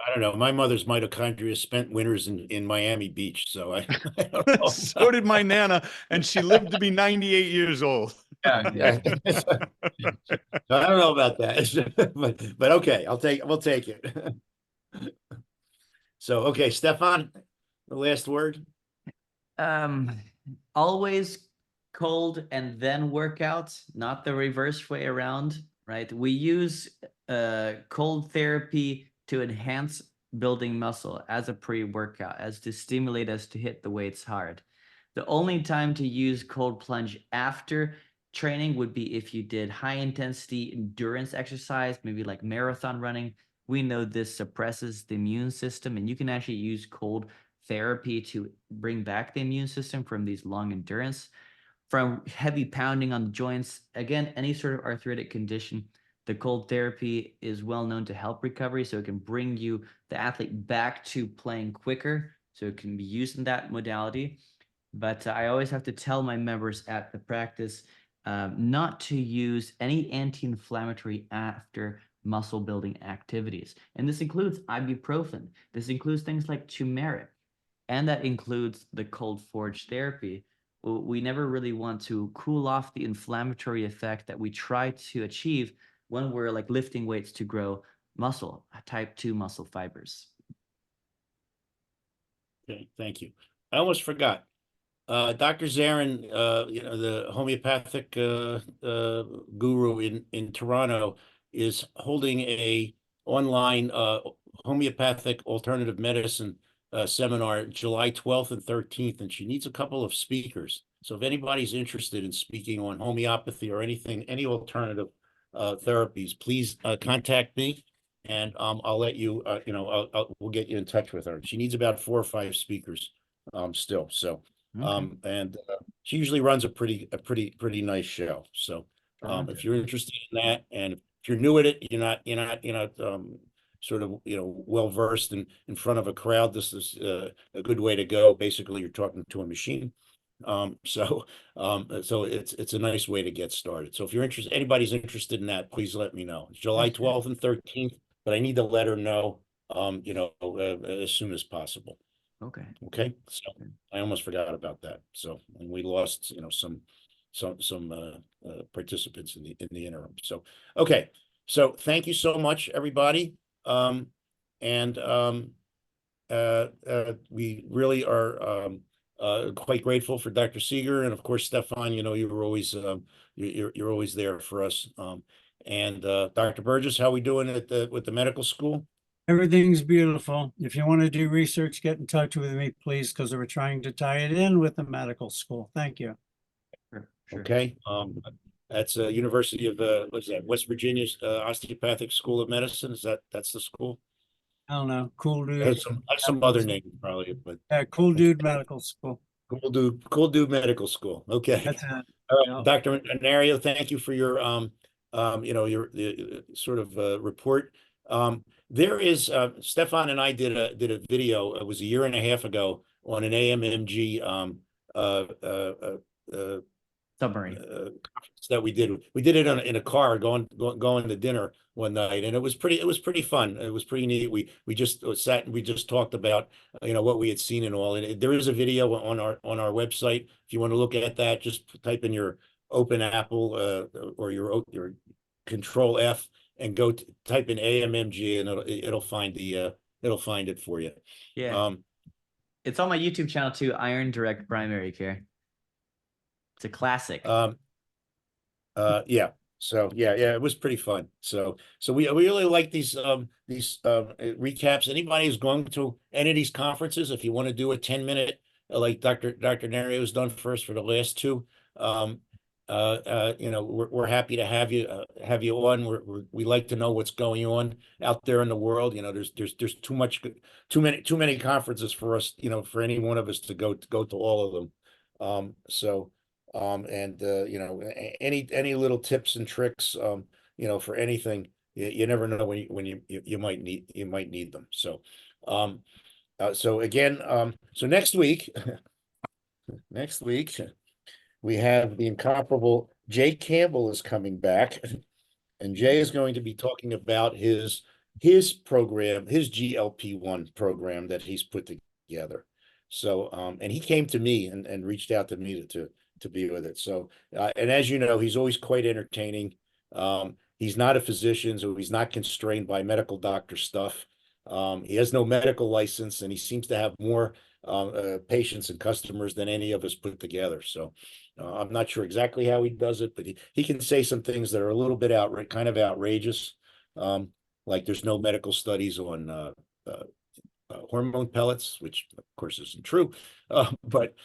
I don't know. My mother's mitochondria spent winters in Miami Beach, so I don't know. So did my Nana, and she lived to be 98 years old. Yeah. I don't know about that, but okay, we'll take it. So, okay, Stefan, the last word. Always cold and then workout, not the reverse way around, right? We use cold therapy to enhance building muscle as a pre-workout, as to stimulate us to hit the weights hard. The only time to use cold plunge after training would be if you did high intensity endurance exercise, maybe like marathon running. We know this suppresses the immune system, and you can actually use cold therapy to bring back the immune system from these long endurance. From heavy pounding on the joints, again, any sort of arthritic condition, the cold therapy is well known to help recovery, so it can bring you, the athlete, back to playing quicker, so it can be used in that modality. But I always have to tell my members at the practice not to use any anti-inflammatory after muscle building activities. And this includes ibuprofen. This includes things like turmeric, and that includes the cold forge therapy. We never really want to cool off the inflammatory effect that we try to achieve when we're like lifting weights to grow muscle, type 2 muscle fibers. Okay, thank you. I almost forgot. Dr. Zarin, the homeopathic guru in Toronto, is holding a online homeopathic alternative medicine seminar July 12th and 13th, and she needs a couple of speakers. So if anybody's interested in speaking on homeopathy or anything, any alternative therapies, please contact me, and I'll let you, we'll get you in touch with her. She needs about 4 or 5 speakers still. So. And she usually runs a pretty nice show. So if you're interested in that, and if you're new at it, you're not sort of well versed in front of a crowd, this is a good way to go. Basically, you're talking to a machine. So it's a nice way to get started. So if you're interested, anybody's interested in that, please let me know. It's July 12th and 13th, but I need to let her know as soon as possible. Okay. So I almost forgot about that. So, and we lost, some participants in the interim. So, okay. So thank you so much, everybody. We really are quite grateful for Dr. Seager, and of course, Stefan. You were always you're always there for us. And Dr. Burgess, how we doing with the medical school? Everything's beautiful. If you want to do research, get in touch with me, please, because we're trying to tie it in with the medical school. Thank you. Sure. Okay. That's University of what's that? West Virginia's Osteopathic School of Medicine. That's the school? I don't know. Cool dude. Has some other name probably, but Cool dude medical school. Cool dude medical school. Okay. That's it. Yeah. Dr. Nario, thank you for your your sort of report. There is Stefan and I did a video. It was a year and a half ago on an AMMG submarine that we did. We did it in a car going to dinner one night, and it was pretty fun. It was pretty neat. We just sat and we just talked about what we had seen and all. And there is a video on our website if you want to look at that. Just type in your Open Apple or your Control F and go type in AMMG, and it'll find it for you. Yeah. It's on my YouTube channel too, Iron Direct Primary Care. It's a classic. Yeah. So yeah, it was pretty fun. So we really like these recaps. Anybody who's going to any of these conferences, if you want to do a 10-minute like Dr. Nario has done for us for the last 2, we're happy to have you on. We like to know what's going on out there in the world. There's too many conferences for us, for any one of us to go to all of them. Any little tips and tricks, for anything, you never know when you might need them. So again, so next week, we have the incomparable Jay Campbell is coming back, and Jay is going to be talking about his his program, his GLP-1 program that he's put together. So, and he came to me and reached out to me to be with it. So, and as you know, he's always quite entertaining. He's not a physician, so he's not constrained by medical doctor stuff. He has no medical license, and he seems to have more patients and customers than any of us put together. So, I'm not sure exactly how he does it, but he can say some things that are a little bit kind of outrageous. Like there's no medical studies on hormone pellets, which of course isn't true, but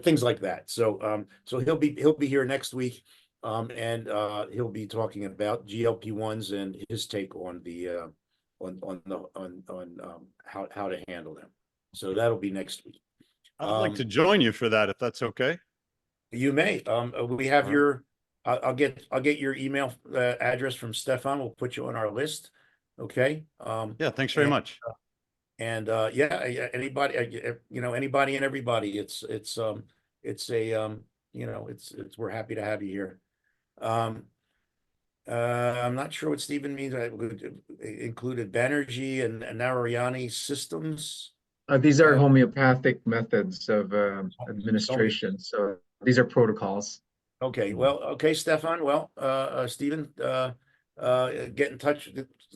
things like that. So so he'll be here next week, and he'll be talking about GLP-1s and his take on the how to handle them. So that'll be next week. I'd like to join you for that if that's okay. You may. We have your. I'll get your email address from Stefan. We'll put you on our list. Okay. Yeah. Thanks very much. And yeah, anybody, anybody and everybody. It's we're happy to have you here. I'm not sure what Stephen means. I included Banerjee and Narayani systems. These are homeopathic methods of administration. So these are protocols. Okay. Well, okay, Stefan. Well, Stephen, get in touch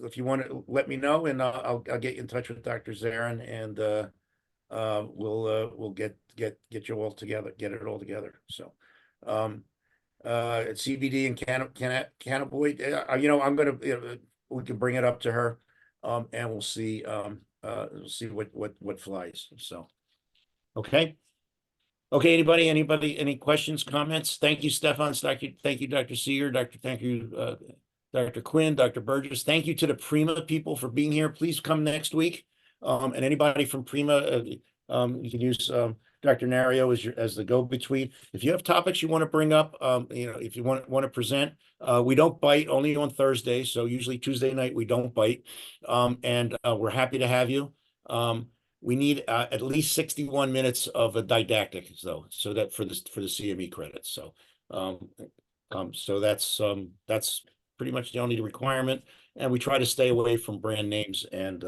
if you want to let me know, and I'll get you in touch with Dr. Zarin, and we'll get you all together, get it all together. So, CBD and cannabinoid, I'm gonna, we can bring it up to her, and we'll see what flies. So, okay. Okay, any questions, comments? Thank you, Stefan. Thank you, Dr. Seager. Thank you, Dr. Quinn, Dr. Burgess. Thank you to the Prima people for being here. Please come next week. And anybody from Prima, you can use Dr. Nario as the go-between. If you have topics you want to bring up, if you want to present, we don't bite, only on Thursdays. So usually Tuesday night we don't bite, and we're happy to have you. We need at least 61 minutes of a didactic, though, so that for the CME credits. So, so that's pretty much the only requirement, and we try to stay away from brand names and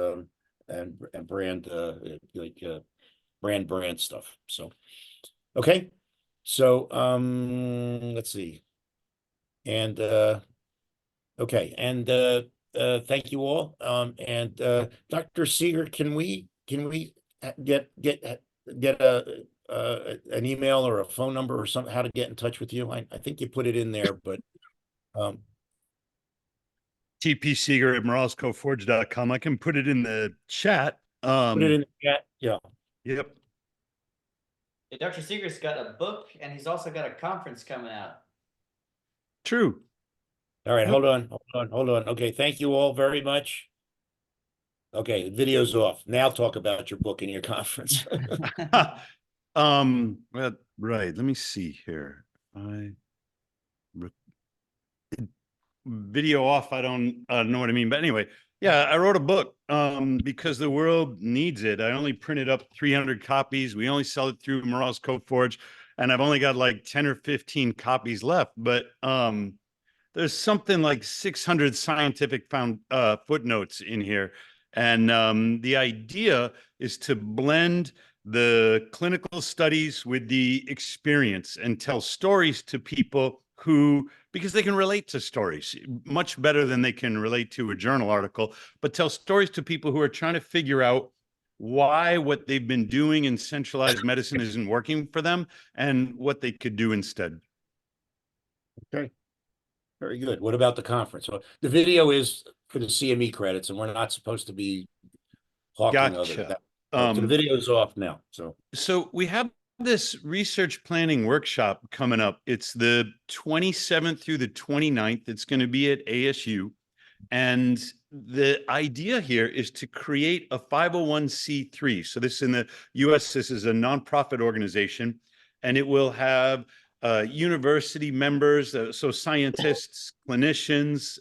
brand brand stuff. So, okay, so let's see, and okay, and thank you all. And Dr. Seager, can we get an email or a phone number or something, how to get in touch with you? I think you put it in there, but TP Seager at morozkoforge.com. I can put it in the chat. Put it in the chat. Yeah. Yep. Yeah, Dr. Seager's got a book, and he's also got a conference coming out. True. All right, hold on. Okay, thank you all very much. Okay, the video's off. Now talk about your book and your conference. Well, right. Let me see here. Video off. I don't know what I mean, but anyway, yeah, I wrote a book because the world needs it. I only printed up 300 copies. We only sell it through Morozko Forge, and I've only got like 10 or 15 copies left. But there's something like 600 scientific footnotes in here. And the idea is to blend the clinical studies with the experience and tell stories to people who, because they can relate to stories much better than they can relate to a journal article, but tell stories to people who are trying to figure out why what they've been doing in centralized medicine isn't working for them and what they could do instead. Okay. Very good. What about the conference? So the video is for the CME credits, and we're not supposed to be talking Gotcha. so the video is off now. So we have this research planning workshop coming up. It's the 27th through the 29th. It's going to be at ASU. And the idea here is to create a 501c3. So this in the US, this is a nonprofit organization, and it will have university members, so scientists, clinicians,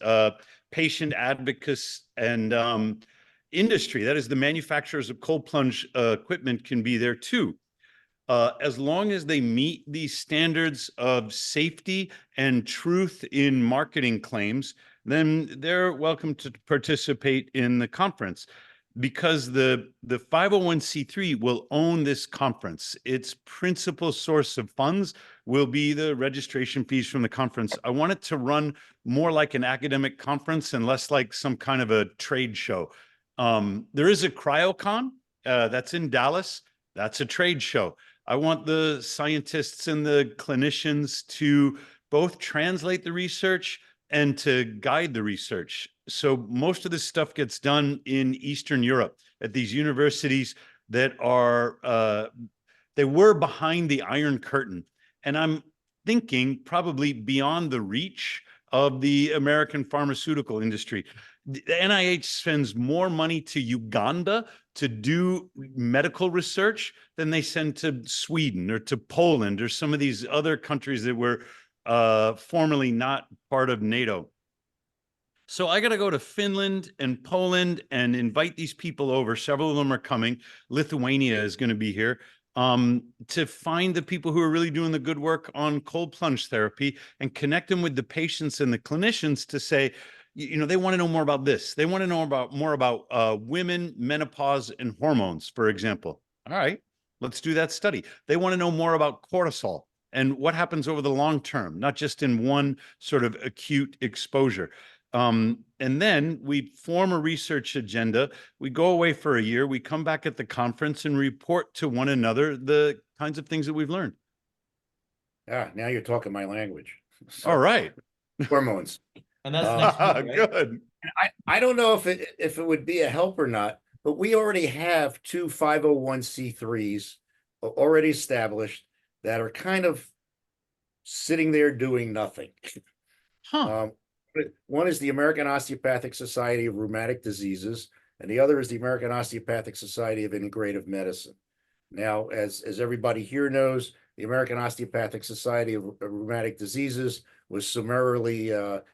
patient advocates, and industry. That is, the manufacturers of cold plunge equipment can be there too. as long as they meet these standards of safety and truth in marketing claims, then they're welcome to participate in the conference, because the 501c3 will own this conference. Its principal source of funds will be the registration fees from the conference. I want it to run more like an academic conference and less like some kind of a trade show. There is a CryoCon that's in Dallas. That's a trade show. I want the scientists and the clinicians to both translate the research and to guide the research. So most of this stuff gets done in Eastern Europe at these universities that are, they were behind the Iron Curtain. And I'm thinking probably beyond the reach of the American pharmaceutical industry. The NIH spends more money to Uganda to do medical research than they send to Sweden or to Poland or some of these other countries that were formerly not part of NATO. So I got to go to Finland and Poland and invite these people over. Several of them are coming. Lithuania is going to be here to find the people who are really doing the good work on cold plunge therapy and connect them with the patients and the clinicians to say, you know, they want to know more about this. They want to know more about women, menopause, and hormones, for example. All right, let's do that study. They want to know more about cortisol and what happens over the long term, not just in one sort of acute exposure. And then we form a research agenda. We go away for a year. We come back at the conference and report to one another the kinds of things that we've learned. Ah, now you're talking my language. So, all right. Hormones. And that's next week, right? Good. I don't know if it would be a help or not, but we already have two 501c3s already established that are kind of sitting there doing nothing. Huh. One is the American Osteopathic Society of Rheumatic Diseases, and the other is the American Osteopathic Society of Integrative Medicine. Now, as everybody here knows, the American Osteopathic Society of Rheumatic Diseases was summarily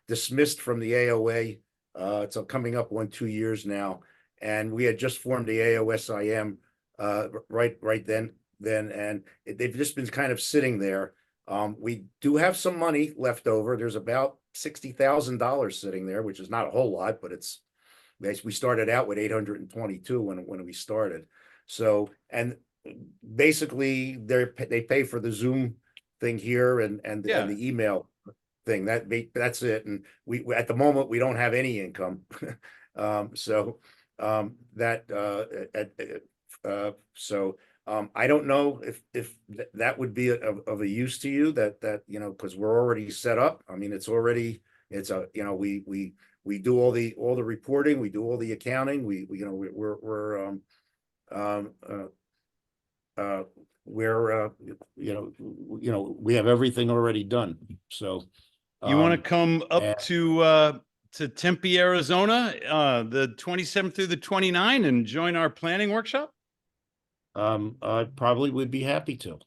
dismissed from the AOA. It's coming up on 2 years now, and we had just formed the AOSIM right then, and they've just been kind of sitting there. We do have some money left over. There's about $60,000 sitting there, which is not a whole lot, but it's, we started out with 822 when we started. So, and basically they pay for the Zoom thing here and the email thing. That's it. And we at the moment we don't have any income. I don't know if that would be of a use to you, that you know, because we're already set up. I mean, it's a, you know, we do all the reporting, we do all the accounting, we you know, you know, we have everything already done. So you want to come up to Tempe, Arizona, the 27th through the 29th and join our planning workshop? I probably would be happy to.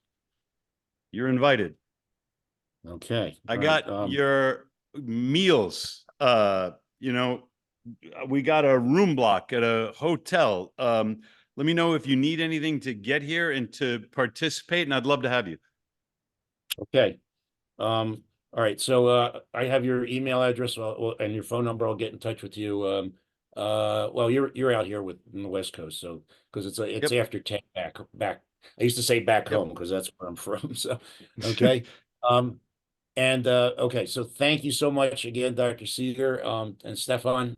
You're invited. Okay. I got your meals. You know, we got a room block at a hotel. Let me know if you need anything to get here and to participate, and I'd love to have you. Okay. All right. So I have your email address and your phone number. I'll get in touch with you. Well, you're out here in the West Coast, so because it's after 10 back. I used to say back home because that's where I'm from. So okay. Okay, so thank you so much again, Dr. Seager, and Stefan.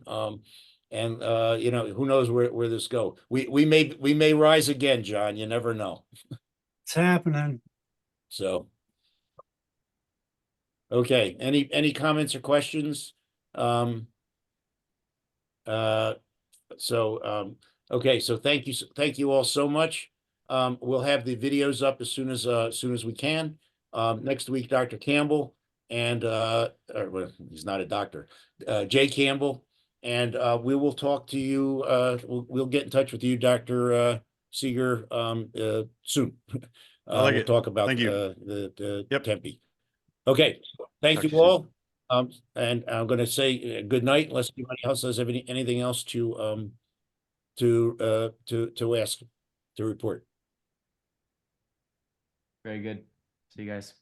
And you know, who knows where this go. We may rise again, John. You never know. It's happening. So okay. Any comments or questions? Okay, so thank you all so much. We'll have the videos up as soon as we can. Next week, Dr. Campbell and well, he's not a doctor, Jay Campbell, and we will talk to you. We'll get in touch with you, Dr. Seager, soon. We'll talk about the Tempe. Okay, thank you all. And I'm going to say good night, unless anybody else has anything else to ask, to report. Very good. See you guys.